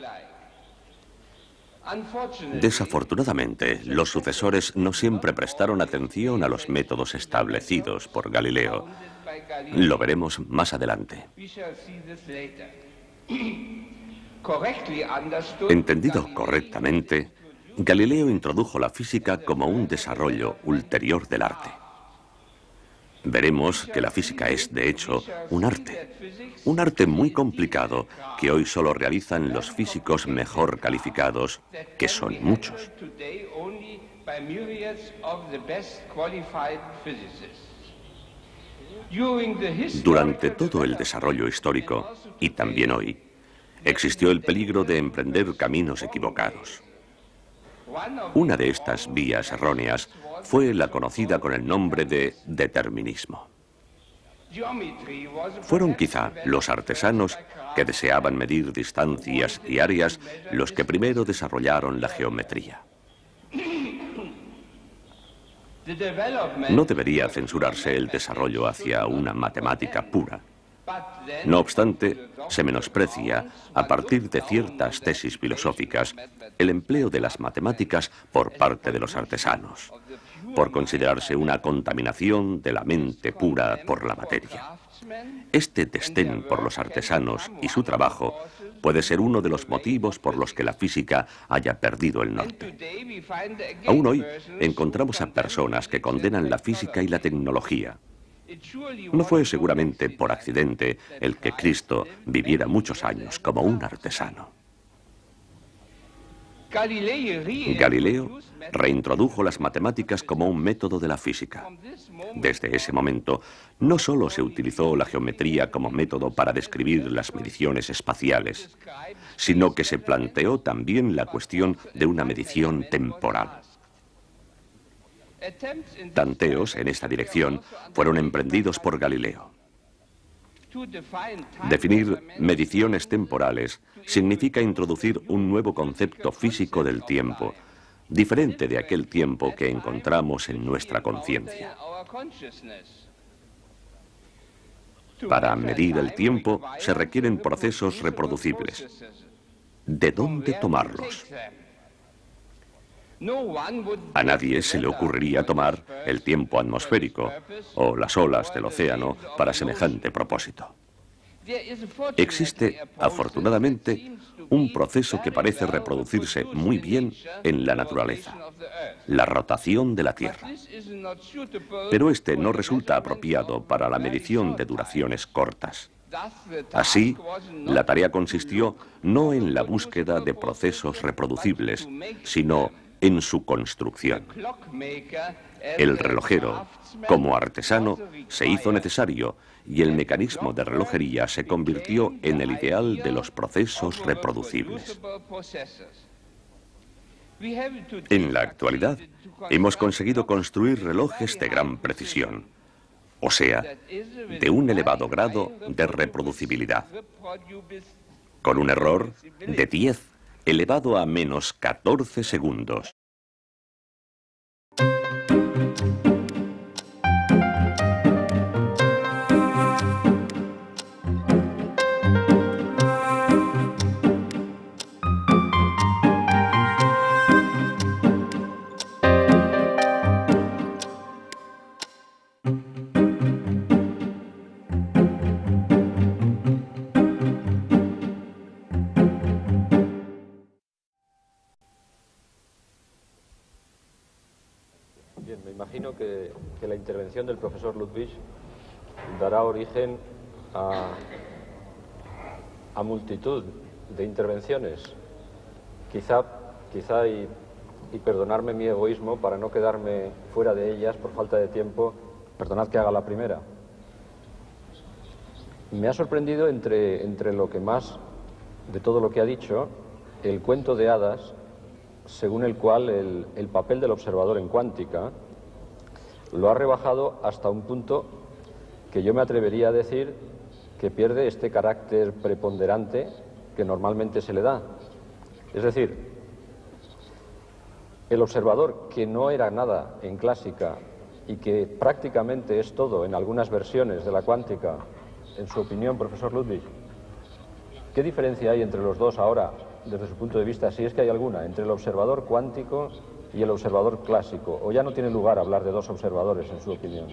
Desafortunadamente, los sucesores no siempre prestaron atención a los métodos establecidos por Galileo. Lo veremos más adelante. Entendido correctamente, Galileo introdujo la física como un desarrollo ulterior del arte. Veremos que la física es, de hecho, un arte muy complicado que hoy solo realizan los físicos mejor calificados, que son muchos. Durante todo el desarrollo histórico, y también hoy, existió el peligro de emprender caminos equivocados. Una de estas vías erróneas fue la conocida con el nombre de determinismo. Fueron quizá los artesanos que deseaban medir distancias y áreas los que primero desarrollaron la geometría. No debería censurarse el desarrollo hacia una matemática pura. No obstante, se menosprecia, a partir de ciertas tesis filosóficas, el empleo de las matemáticas por parte de los artesanos, por considerarse una contaminación de la mente pura por la materia. Este desdén por los artesanos y su trabajo puede ser uno de los motivos por los que la física haya perdido el norte. Aún hoy encontramos a personas que condenan la física y la tecnología. No fue seguramente por accidente el que Cristo viviera muchos años como un artesano. Galileo reintrodujo las matemáticas como un método de la física. Desde ese momento, no solo se utilizó la geometría como método para describir las mediciones espaciales, sino que se planteó también la cuestión de una medición temporal. Tanteos en esta dirección fueron emprendidos por Galileo. Definir mediciones temporales significa introducir un nuevo concepto físico del tiempo, diferente de aquel tiempo que encontramos en nuestra conciencia. Para medir el tiempo se requieren procesos reproducibles. ¿De dónde tomarlos? A nadie se le ocurriría tomar el tiempo atmosférico o las olas del océano para semejante propósito. Existe, afortunadamente, un proceso que parece reproducirse muy bien en la naturaleza: la rotación de la Tierra. Pero este no resulta apropiado para la medición de duraciones cortas. Así, la tarea consistió no en la búsqueda de procesos reproducibles, sino en su construcción. El relojero, como artesano, se hizo necesario y el mecanismo de relojería se convirtió en el ideal de los procesos reproducibles. En la actualidad, hemos conseguido construir relojes de gran precisión, o sea, de un elevado grado de reproducibilidad, con un error de 10 elevado a menos 14 segundos. Bien, me imagino que la intervención del profesor Ludwig dará origen a multitud de intervenciones. Quizá y perdonarme mi egoísmo para no quedarme fuera de ellas por falta de tiempo, perdonad que haga la primera. Me ha sorprendido entre lo que más de todo lo que ha dicho, el cuento de hadas según el cual el papel del observador en cuántica lo ha rebajado hasta un punto que yo me atrevería a decir que pierde este carácter preponderante que normalmente se le da. Es decir, el observador que no era nada en clásica y que prácticamente es todo en algunas versiones de la cuántica, en su opinión, profesor Ludwig, ¿qué diferencia hay entre los dos ahora, desde su punto de vista, si es que hay alguna, entre el observador cuántico y el observador clásico? ¿O ya no tiene lugar hablar de dos observadores, en su opinión?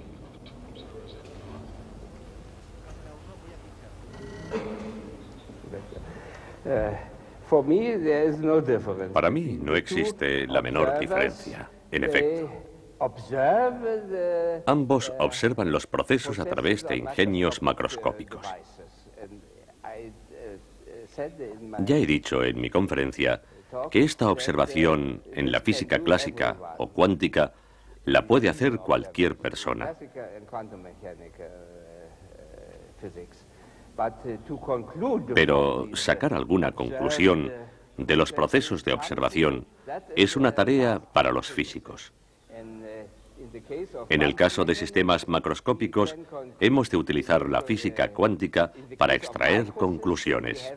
Para mí no existe la menor diferencia. En efecto, ambos observan los procesos a través de ingenios macroscópicos. Ya he dicho en mi conferencia que esta observación en la física clásica o cuántica la puede hacer cualquier persona. Pero sacar alguna conclusión de los procesos de observación es una tarea para los físicos. En el caso de sistemas macroscópicos, hemos de utilizar la física cuántica para extraer conclusiones.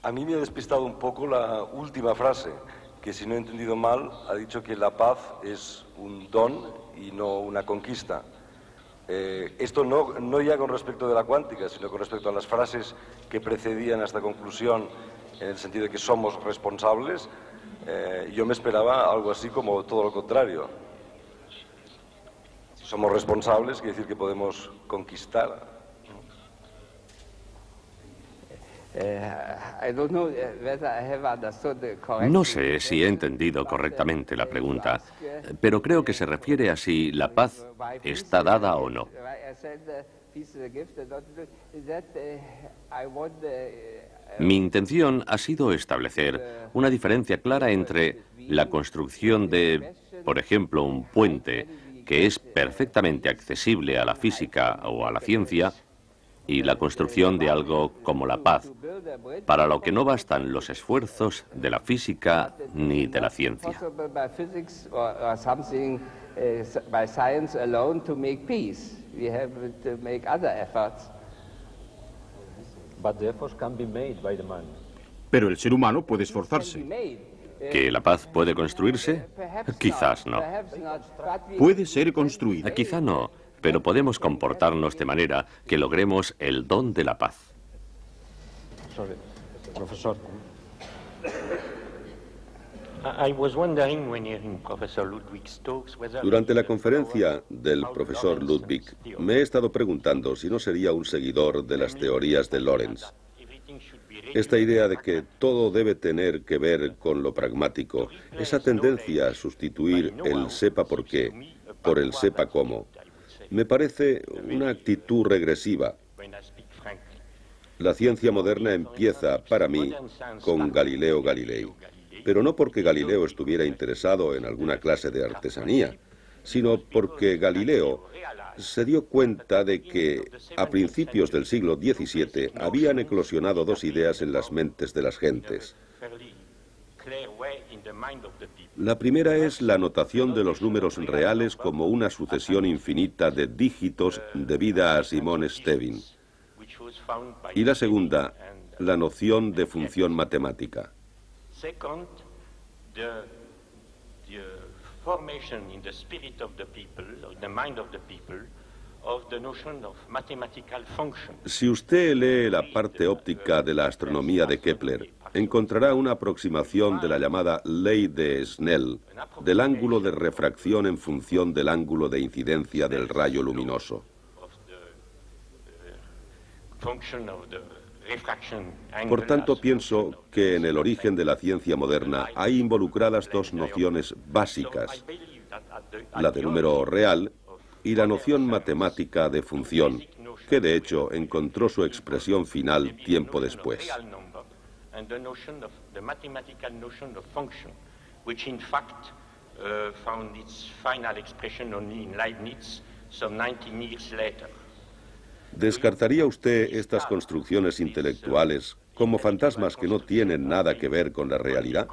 A mí me ha despistado un poco la última frase, que si no he entendido mal, ha dicho que la paz es un don y no una conquista. Esto no ya con respecto de la cuántica, sino con respecto a las frases que precedían a esta conclusión, en el sentido de que somos responsables. Yo me esperaba algo así como todo lo contrario. Somos responsables, quiere decir que podemos conquistar. No sé si he entendido correctamente la pregunta, pero creo que se refiere a si la paz está dada o no. Mi intención ha sido establecer una diferencia clara entre la construcción de, por ejemplo, un puente que es perfectamente accesible a la física o a la ciencia, y la construcción de algo como la paz, para lo que no bastan los esfuerzos de la física ni de la ciencia. Pero el ser humano puede esforzarse. ¿Que la paz puede construirse? Quizás no. Puede ser construida. Quizá no, pero podemos comportarnos de manera que logremos el don de la paz. Profesor. Durante la conferencia del profesor Ludwig, me he estado preguntando si no sería un seguidor de las teorías de Lorentz. Esta idea de que todo debe tener que ver con lo pragmático, esa tendencia a sustituir el sepa por qué por el sepa cómo, me parece una actitud regresiva. La ciencia moderna empieza, para mí, con Galileo Galilei, pero no porque Galileo estuviera interesado en alguna clase de artesanía, sino porque Galileo se dio cuenta de que a principios del siglo XVII habían eclosionado dos ideas en las mentes de las gentes. La primera es la notación de los números reales como una sucesión infinita de dígitos debida a Simon Stevin. Y la segunda, la noción de función matemática. Si usted lee la parte óptica de la astronomía de Kepler, encontrará una aproximación de la llamada ley de Snell, del ángulo de refracción en función del ángulo de incidencia del rayo luminoso. Por tanto, pienso que en el origen de la ciencia moderna hay involucradas dos nociones básicas, la de número real y la noción matemática de función, que de hecho encontró su expresión final tiempo después. ¿Descartaría usted estas construcciones intelectuales como fantasmas que no tienen nada que ver con la realidad?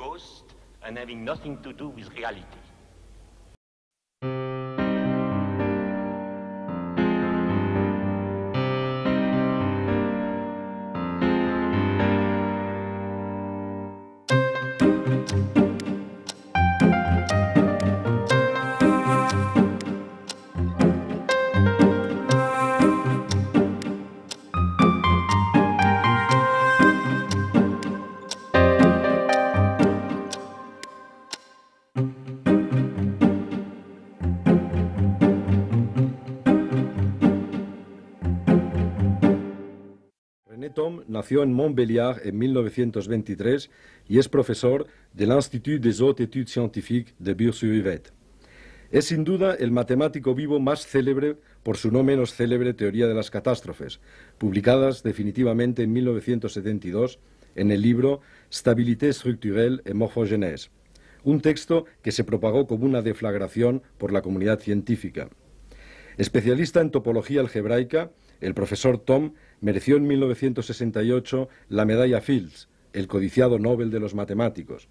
René Thom nació en Montbéliard en 1923 y es profesor del Institut des Hautes Études Scientifiques de Bure-sur-Yvette. Es sin duda el matemático vivo más célebre por su no menos célebre teoría de las catástrofes, publicadas definitivamente en 1972 en el libro Stabilité structurelle et morphogénèse, un texto que se propagó como una deflagración por la comunidad científica. Especialista en topología algebraica, el profesor Thom mereció en 1968 la medalla Fields, el codiciado Nobel de los matemáticos,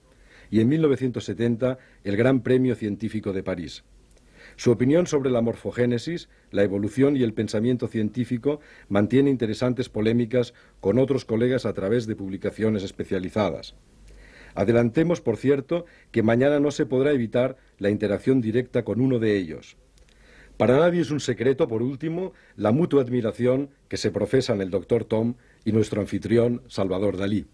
y en 1970 el Gran Premio Científico de París. Su opinión sobre la morfogénesis, la evolución y el pensamiento científico mantiene interesantes polémicas con otros colegas a través de publicaciones especializadas. Adelantemos, por cierto, que mañana no se podrá evitar la interacción directa con uno de ellos. Para nadie es un secreto, por último, la mutua admiración que se profesan el doctor Thom y nuestro anfitrión Salvador Dalí.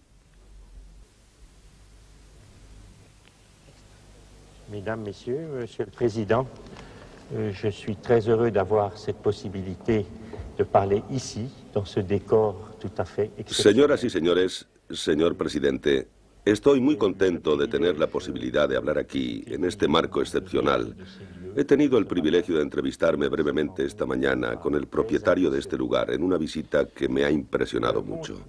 Mesdames, Messieurs, Monsieur le Président, je suis très heureux d'avoir cette possibilité de parler ici, dans ce décor tout à fait exceptionnel. Señoras y señores, señor presidente, estoy muy contento de tener la posibilidad de hablar aquí, en este marco excepcional. He tenido el privilegio de entrevistarme brevemente esta mañana con el propietario de este lugar en una visita que me ha impresionado mucho.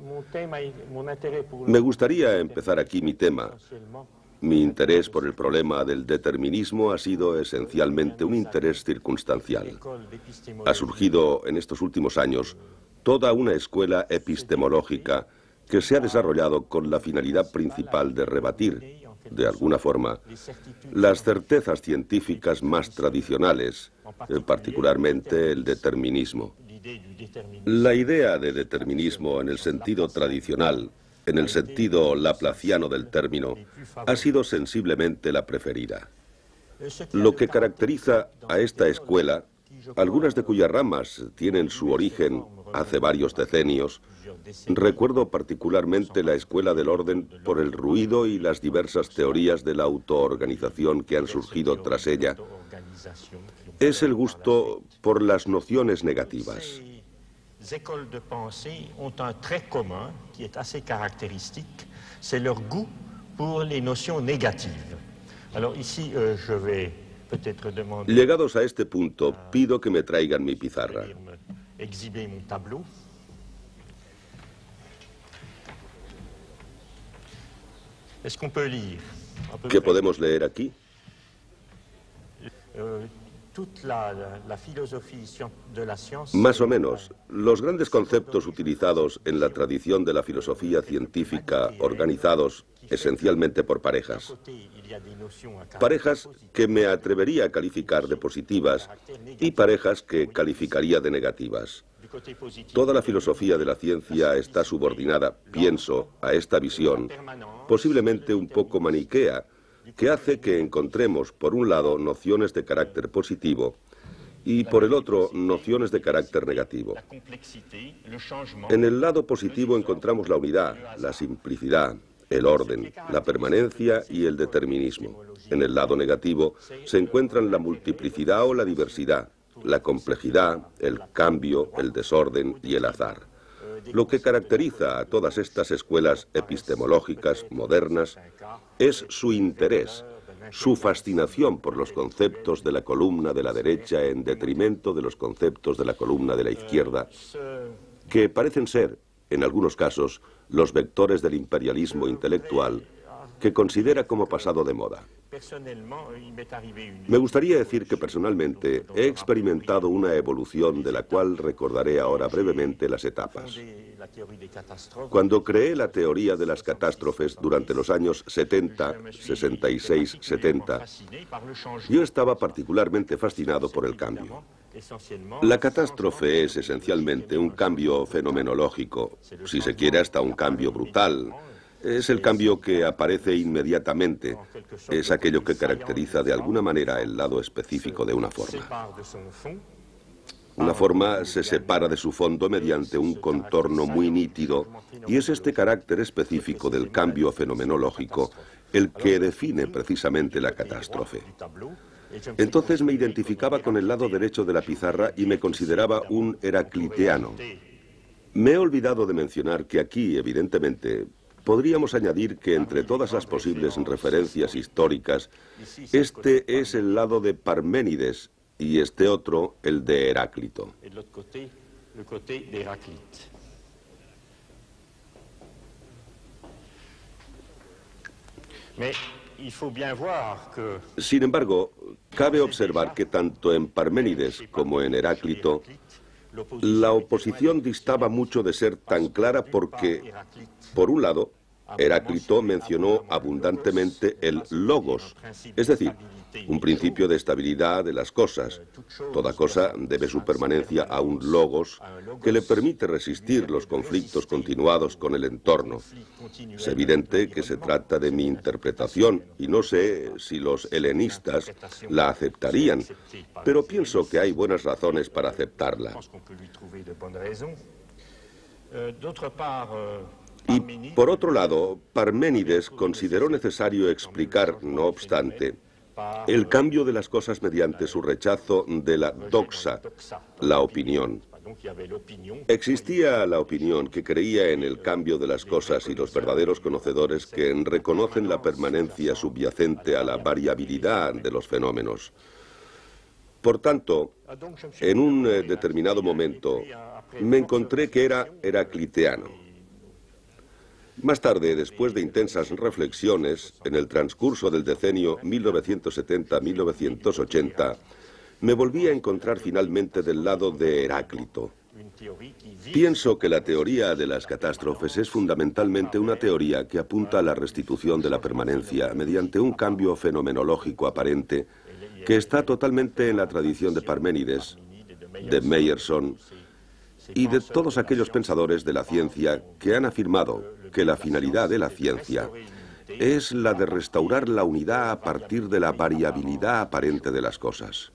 Me gustaría empezar aquí mi tema. Mi interés por el problema del determinismo ha sido esencialmente un interés circunstancial. Ha surgido en estos últimos años toda una escuela epistemológica que se ha desarrollado con la finalidad principal de rebatir, de alguna forma, las certezas científicas más tradicionales, particularmente el determinismo. La idea de determinismo en el sentido tradicional, en el sentido laplaciano del término, ha sido sensiblemente la preferida. Lo que caracteriza a esta escuela, algunas de cuyas ramas tienen su origen hace varios decenios, recuerdo particularmente la escuela del orden por el ruido y las diversas teorías de la autoorganización que han surgido tras ella, es el gusto por las nociones negativas. Les écoles de pensée ont un trait commun qui est assez caractéristique, c'est leur goût pour les notions négatives. Alors ici, je vais peut-être demander... Llegados a este punto, pido que me traigan mi pizarra. Exhiber mon tableau. Est-ce qu'on peut lire? ¿Qué podemos leer aquí? Más o menos, los grandes conceptos utilizados en la tradición de la filosofía científica organizados esencialmente por parejas. Parejas que me atrevería a calificar de positivas y parejas que calificaría de negativas. Toda la filosofía de la ciencia está subordinada, pienso, a esta visión, posiblemente un poco maniquea, que hace que encontremos, por un lado, nociones de carácter positivo y, por el otro, nociones de carácter negativo. En el lado positivo encontramos la unidad, la simplicidad, el orden, la permanencia y el determinismo. En el lado negativo se encuentran la multiplicidad o la diversidad, la complejidad, el cambio, el desorden y el azar. Lo que caracteriza a todas estas escuelas epistemológicas modernas es su interés, su fascinación por los conceptos de la columna de la derecha en detrimento de los conceptos de la columna de la izquierda, que parecen ser, en algunos casos, los vectores del imperialismo intelectual que considera como pasado de moda. Me gustaría decir que personalmente he experimentado una evolución de la cual recordaré ahora brevemente las etapas. Cuando creé la teoría de las catástrofes durante los años 70, 66, 70, yo estaba particularmente fascinado por el cambio. La catástrofe es esencialmente un cambio fenomenológico, si se quiere hasta un cambio brutal. Es el cambio que aparece inmediatamente, es aquello que caracteriza de alguna manera el lado específico de una forma. Una forma se separa de su fondo mediante un contorno muy nítido y es este carácter específico del cambio fenomenológico el que define precisamente la catástrofe. Entonces me identificaba con el lado derecho de la pizarra y me consideraba un heracliteano. Me he olvidado de mencionar que aquí, evidentemente, podríamos añadir que entre todas las posibles referencias históricas, este es el lado de Parménides y este otro el de Heráclito. Sin embargo, cabe observar que tanto en Parménides como en Heráclito, la oposición distaba mucho de ser tan clara porque, por un lado, Heráclito mencionó abundantemente el logos, es decir, un principio de estabilidad de las cosas. Toda cosa debe su permanencia a un logos que le permite resistir los conflictos continuados con el entorno. Es evidente que se trata de mi interpretación y no sé si los helenistas la aceptarían, pero pienso que hay buenas razones para aceptarla. Y, por otro lado, Parménides consideró necesario explicar, no obstante, el cambio de las cosas mediante su rechazo de la doxa, la opinión. Existía la opinión que creía en el cambio de las cosas y los verdaderos conocedores que reconocen la permanencia subyacente a la variabilidad de los fenómenos. Por tanto, en un determinado momento, me encontré que era heracliteano. Más tarde, después de intensas reflexiones, en el transcurso del decenio 1970-1980, me volví a encontrar finalmente del lado de Heráclito. Pienso que la teoría de las catástrofes es fundamentalmente una teoría que apunta a la restitución de la permanencia mediante un cambio fenomenológico aparente que está totalmente en la tradición de Parménides, de Meyerson y de todos aquellos pensadores de la ciencia que han afirmado que la finalidad de la ciencia es la de restaurar la unidad a partir de la variabilidad aparente de las cosas.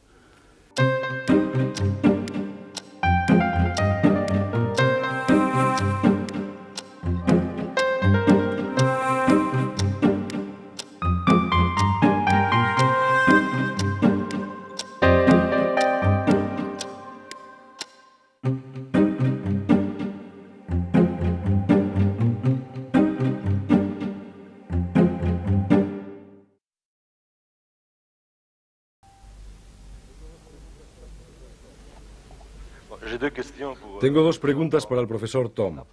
Tengo dos preguntas para el profesor Thom.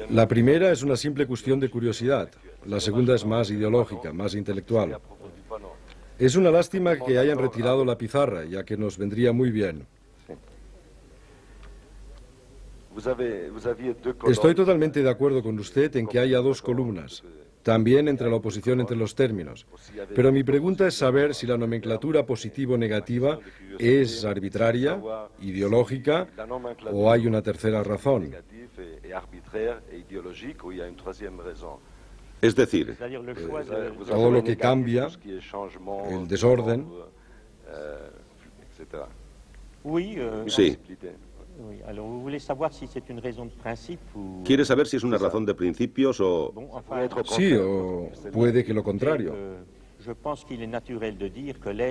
La primera es una simple cuestión de curiosidad. La segunda es más ideológica, más intelectual. Es una lástima que hayan retirado la pizarra, ya que nos vendría muy bien. Estoy totalmente de acuerdo con usted en que haya dos columnas. También entre la oposición entre los términos. Pero mi pregunta es saber si la nomenclatura positivo-negativa es arbitraria, ideológica, o hay una tercera razón. Es decir, todo lo que cambia, el desorden. Sí. ¿Quiere saber si es una razón de principios o...? Sí, o puede que lo contrario.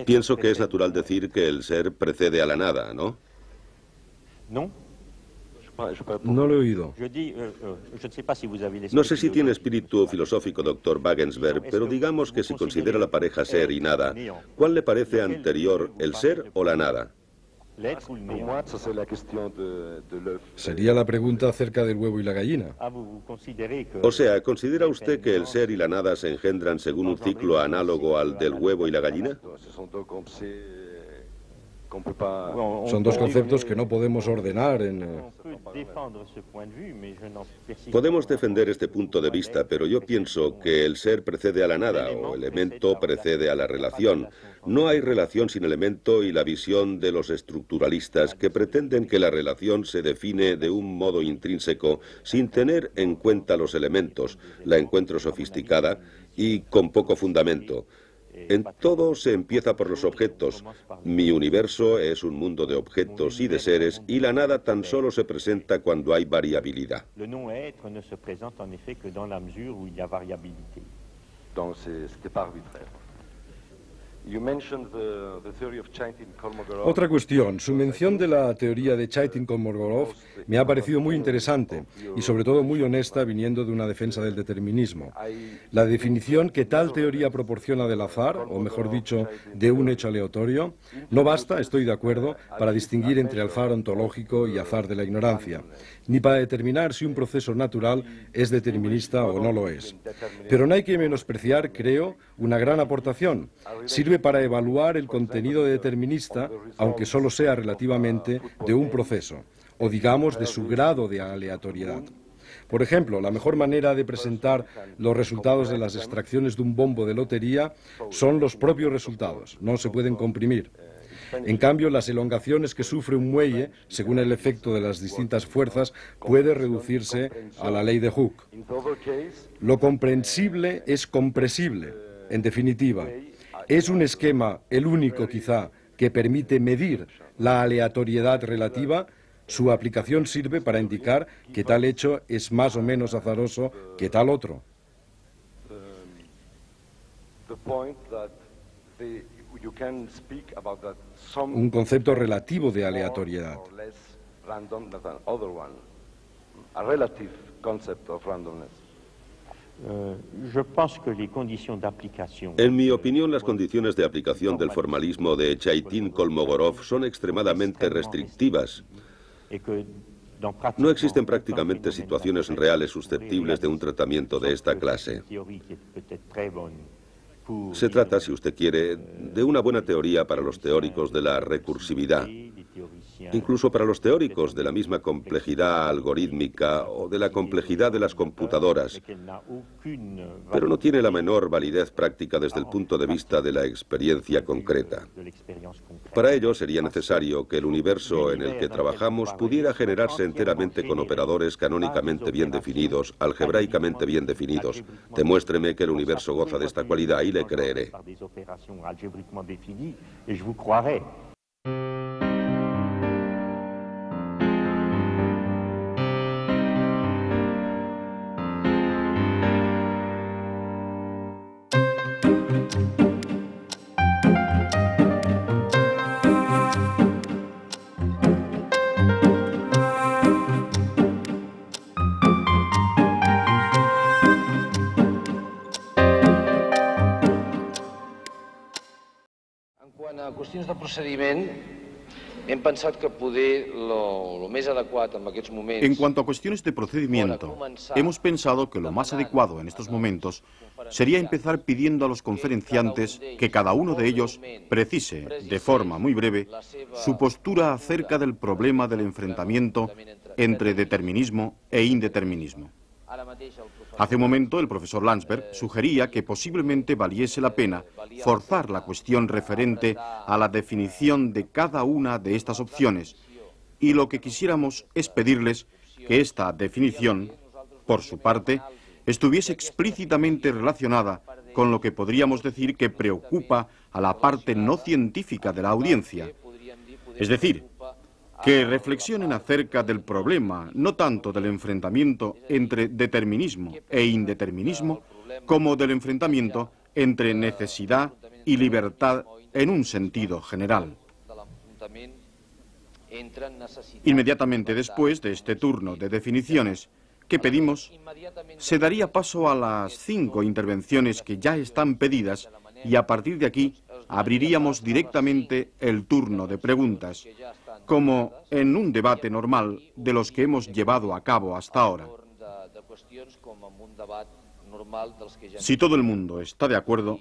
Pienso que es natural decir que el ser precede a la nada, ¿no? No lo he oído. No sé si tiene espíritu filosófico, doctor Wagensberg, pero digamos que si considera la pareja ser y nada, ¿cuál le parece anterior, el ser o la nada? Sería la pregunta acerca del huevo y la gallina. O sea, ¿considera usted que el ser y la nada se engendran según un ciclo análogo al del huevo y la gallina? Son dos conceptos que no podemos ordenar en... Podemos defender este punto de vista, pero yo pienso que el ser precede a la nada, o elemento precede a la relación. No hay relación sin elemento, y la visión de los estructuralistas que pretenden que la relación se define de un modo intrínseco sin tener en cuenta los elementos, la encuentro sofisticada y con poco fundamento. En todo se empieza por los objetos. Mi universo es un mundo de objetos y de seres, y la nada tan solo se presenta cuando hay variabilidad. Otra cuestión, su mención de la teoría de Chaitin-Kolmogorov me ha parecido muy interesante y sobre todo muy honesta viniendo de una defensa del determinismo. La definición que tal teoría proporciona del azar, o mejor dicho, de un hecho aleatorio, no basta, estoy de acuerdo, para distinguir entre azar ontológico y azar de la ignorancia, ni para determinar si un proceso natural es determinista o no lo es. Pero no hay que menospreciar, creo, una gran aportación. Sirve para evaluar el contenido determinista, aunque solo sea relativamente, de un proceso, o digamos de su grado de aleatoriedad. Por ejemplo, la mejor manera de presentar los resultados de las extracciones de un bombo de lotería son los propios resultados, no se pueden comprimir. En cambio, las elongaciones que sufre un muelle, según el efecto de las distintas fuerzas, puede reducirse a la ley de Hooke. Lo comprensible es compresible, en definitiva. Es un esquema, el único quizá, que permite medir la aleatoriedad relativa. Su aplicación sirve para indicar que tal hecho es más o menos azaroso que tal otro. Un concepto relativo de aleatoriedad. En mi opinión, las condiciones de aplicación del formalismo de Chaitin-Kolmogorov son extremadamente restrictivas. No existen prácticamente situaciones reales susceptibles de un tratamiento de esta clase. Se trata, si usted quiere, de una buena teoría para los teóricos de la recursividad, incluso para los teóricos de la misma complejidad algorítmica o de la complejidad de las computadoras, pero no tiene la menor validez práctica desde el punto de vista de la experiencia concreta. Para ello sería necesario que el universo en el que trabajamos pudiera generarse enteramente con operadores canónicamente bien definidos, algebraicamente bien definidos. Demuéstreme que el universo goza de esta cualidad y le creeré. Qüestions de procediment, hem pensat que poder lo més adequat en aquests moments... En cuanto a cuestiones de procedimiento, hemos pensado que lo más adecuado en estos momentos sería empezar pidiendo a los conferenciantes que cada uno de ellos precise, de forma muy breve, su postura acerca del problema del enfrentamiento entre determinismo e indeterminismo. Hace un momento el profesor Landsberg sugería que posiblemente valiese la pena forzar la cuestión referente a la definición de cada una de estas opciones, y lo que quisiéramos es pedirles que esta definición, por su parte, estuviese explícitamente relacionada con lo que podríamos decir que preocupa a la parte no científica de la audiencia, es decir, que reflexionen acerca del problema, no tanto del enfrentamiento entre determinismo e indeterminismo, como del enfrentamiento entre necesidad y libertad en un sentido general. Inmediatamente después de este turno de definiciones que pedimos, se daría paso a las 5 intervenciones que ya están pedidas y a partir de aquí abriríamos directamente el turno de preguntas, como en un debate normal de los que hemos llevado a cabo hasta ahora. Si todo el mundo está de acuerdo,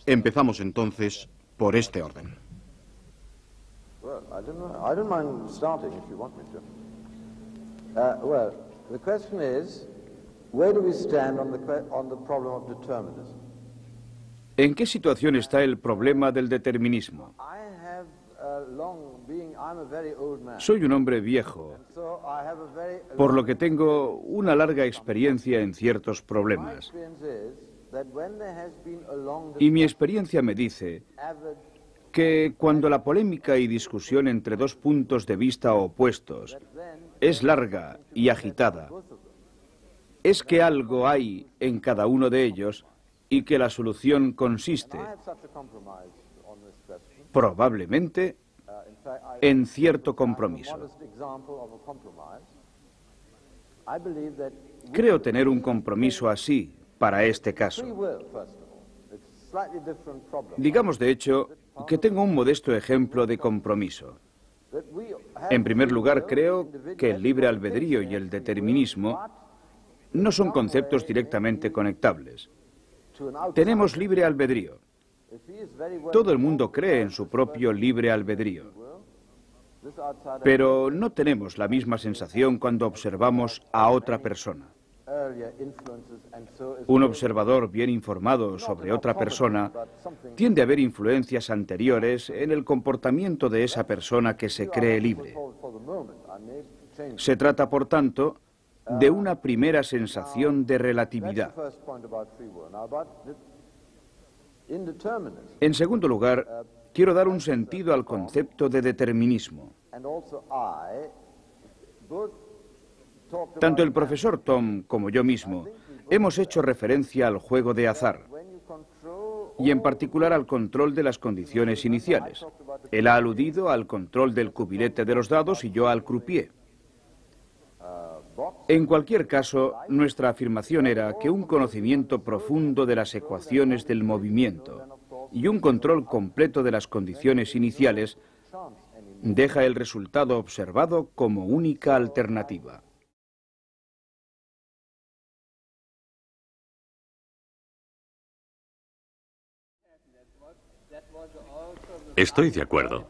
empezamos entonces por este orden. The question is, where do we stand on the problem of determinism? ¿En qué situación está el problema del determinismo? Soy un hombre viejo, por lo que tengo una larga experiencia en ciertos problemas. Y mi experiencia me dice que cuando la polémica y discusión entre dos puntos de vista opuestos es larga y agitada, es que algo hay en cada uno de ellos y que la solución consiste, probablemente, en cierto compromiso. Creo tener un compromiso así para este caso. Digamos, de hecho, que tengo un modesto ejemplo de compromiso. En primer lugar, creo que el libre albedrío y el determinismo no son conceptos directamente conectables. Tenemos libre albedrío. Todo el mundo cree en su propio libre albedrío. Pero no tenemos la misma sensación cuando observamos a otra persona. Un observador bien informado sobre otra persona tiende a ver influencias anteriores en el comportamiento de esa persona que se cree libre. Se trata, por tanto, de una primera sensación de relatividad. En segundo lugar, quiero dar un sentido al concepto de determinismo. Tanto el profesor Tom como yo mismo hemos hecho referencia al juego de azar y en particular al control de las condiciones iniciales. Él ha aludido al control del cubilete de los dados y yo al croupier. En cualquier caso, nuestra afirmación era que un conocimiento profundo de las ecuaciones del movimiento y un control completo de las condiciones iniciales deja el resultado observado como única alternativa. Estoy de acuerdo.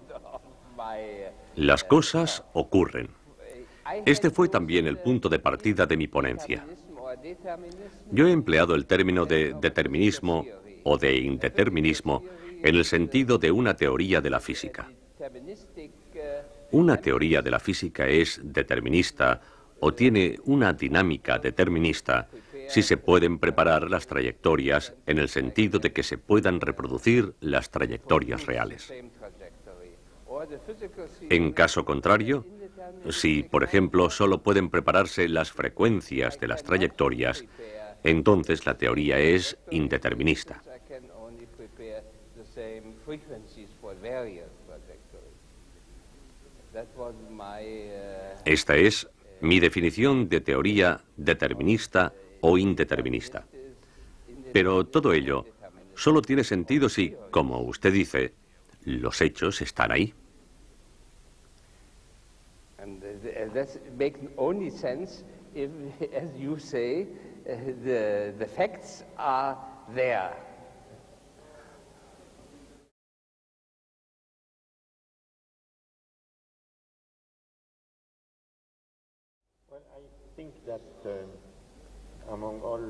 Las cosas ocurren. Este fue también el punto de partida de mi ponencia. Yo he empleado el término de determinismo o de indeterminismo en el sentido de una teoría de la física. Una teoría de la física es determinista o tiene una dinámica determinista si se pueden preparar las trayectorias en el sentido de que se puedan reproducir las trayectorias reales. En caso contrario, si, por ejemplo, solo pueden prepararse las frecuencias de las trayectorias, entonces la teoría es indeterminista. Esta es mi definición de teoría determinista o indeterminista. Pero todo ello solo tiene sentido si, como usted dice, los hechos están ahí. That makes only sense if, as you say, the facts are there. Well, I think that among all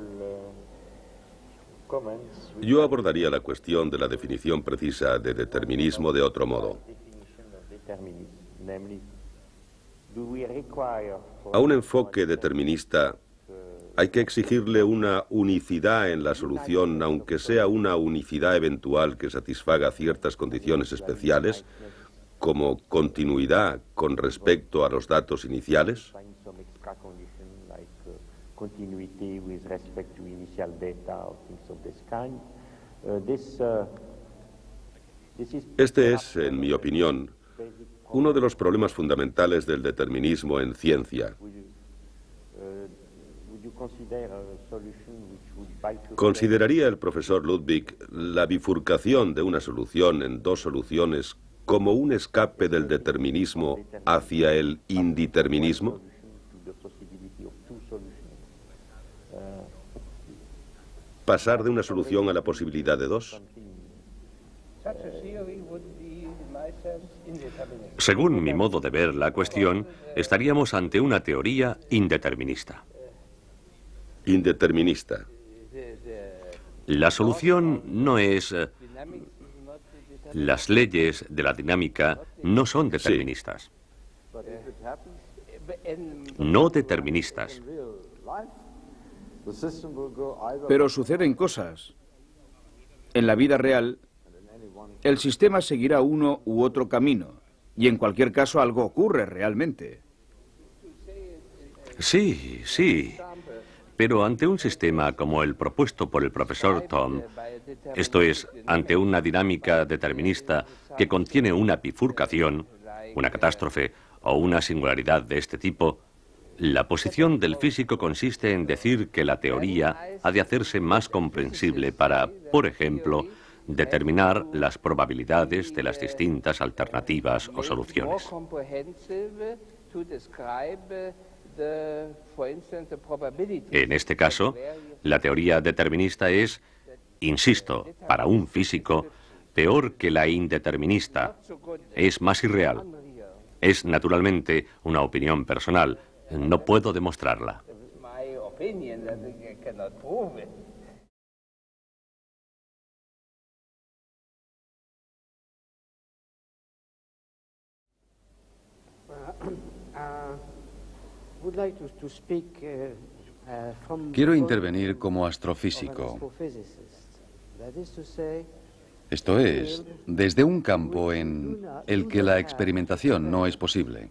comments, Yo abordaría la cuestión de la definición precisa de determinismo de otro modo. A un enfoque determinista hay que exigirle una unicidad en la solución, aunque sea una unicidad eventual que satisfaga ciertas condiciones especiales, como continuidad con respecto a los datos iniciales. Este es, en mi opinión, uno de los problemas fundamentales del determinismo en ciencia. ¿Consideraría el profesor Ludwig la bifurcación de una solución en dos soluciones como un escape del determinismo hacia el indeterminismo? ¿Pasar de una solución a la posibilidad de dos? Según mi modo de ver la cuestión, estaríamos ante una teoría indeterminista. Indeterminista. La solución no es... Las leyes de la dinámica no son deterministas. No deterministas. Pero suceden cosas. En la vida real, el sistema seguirá uno u otro camino. Y en cualquier caso algo ocurre realmente. Sí, sí. Pero ante un sistema como el propuesto por el profesor Thom, esto es, ante una dinámica determinista que contiene una bifurcación, una catástrofe o una singularidad de este tipo, la posición del físico consiste en decir que la teoría ha de hacerse más comprensible para, por ejemplo, determinar las probabilidades de las distintas alternativas o soluciones. En este caso, la teoría determinista es, insisto, para un físico, peor que la indeterminista. Es más irreal. Es, naturalmente, una opinión personal. No puedo demostrarla. Quiero intervenir como astrofísico. Esto es, desde un campo en el que la experimentación no es posible.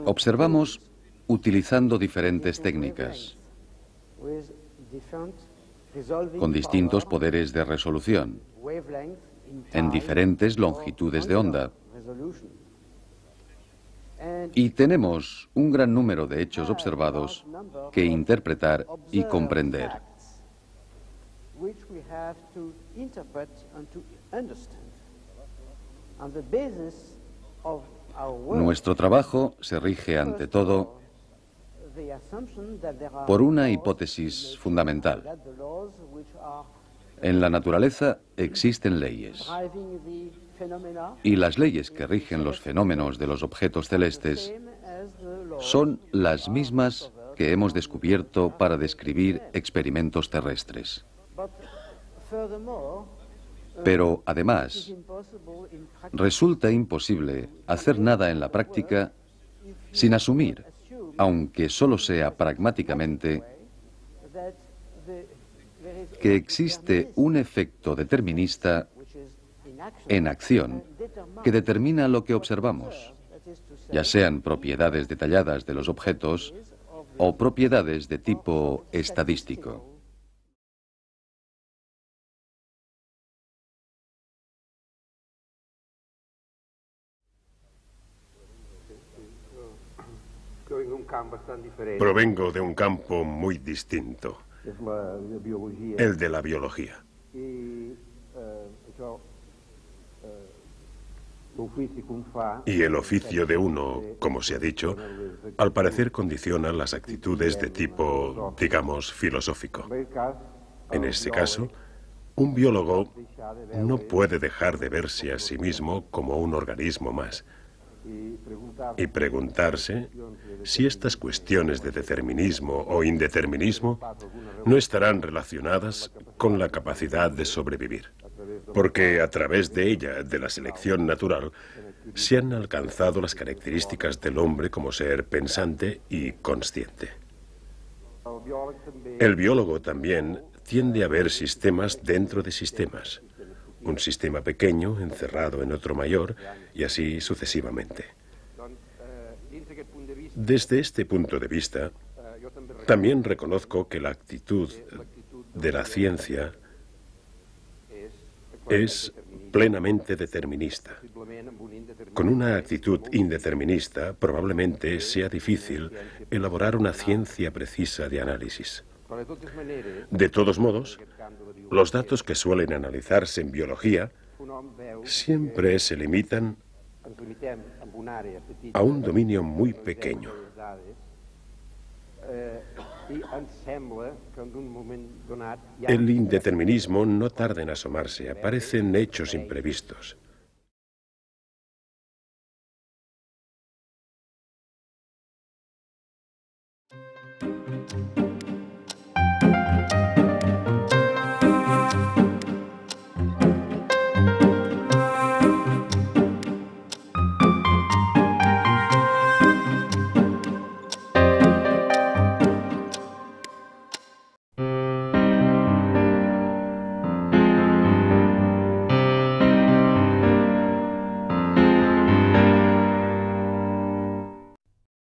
Observamos utilizando diferentes técnicas, con distintos poderes de resolución, en diferentes longitudes de onda. Y tenemos un gran número de hechos observados que interpretar y comprender. Nuestro trabajo se rige ante todo por una hipótesis fundamental. En la naturaleza existen leyes, y las leyes que rigen los fenómenos de los objetos celestes son las mismas que hemos descubierto para describir experimentos terrestres. Pero, además, resulta imposible hacer nada en la práctica sin asumir, aunque solo sea pragmáticamente, que existe un efecto determinista en acción que determina lo que observamos, ya sean propiedades detalladas de los objetos o propiedades de tipo estadístico. Provengo de un campo muy distinto, el de la biología. Y el oficio de uno, como se ha dicho, al parecer condiciona las actitudes de tipo, digamos, filosófico. En este caso, un biólogo no puede dejar de verse a sí mismo como un organismo más y preguntarse si estas cuestiones de determinismo o indeterminismo no estarán relacionadas con la capacidad de sobrevivir, porque a través de ella, de la selección natural, se han alcanzado las características del hombre como ser pensante y consciente. El biólogo también tiende a ver sistemas dentro de sistemas, un sistema pequeño encerrado en otro mayor y así sucesivamente. Desde este punto de vista, también reconozco que la actitud de la ciencia es plenamente determinista. Con una actitud indeterminista, probablemente sea difícil elaborar una ciencia precisa de análisis. De todos modos, Los datos que suelen analizarse en biología siempre se limitan a un dominio muy pequeño. El indeterminismo no tarda en asomarse, aparecen hechos imprevistos.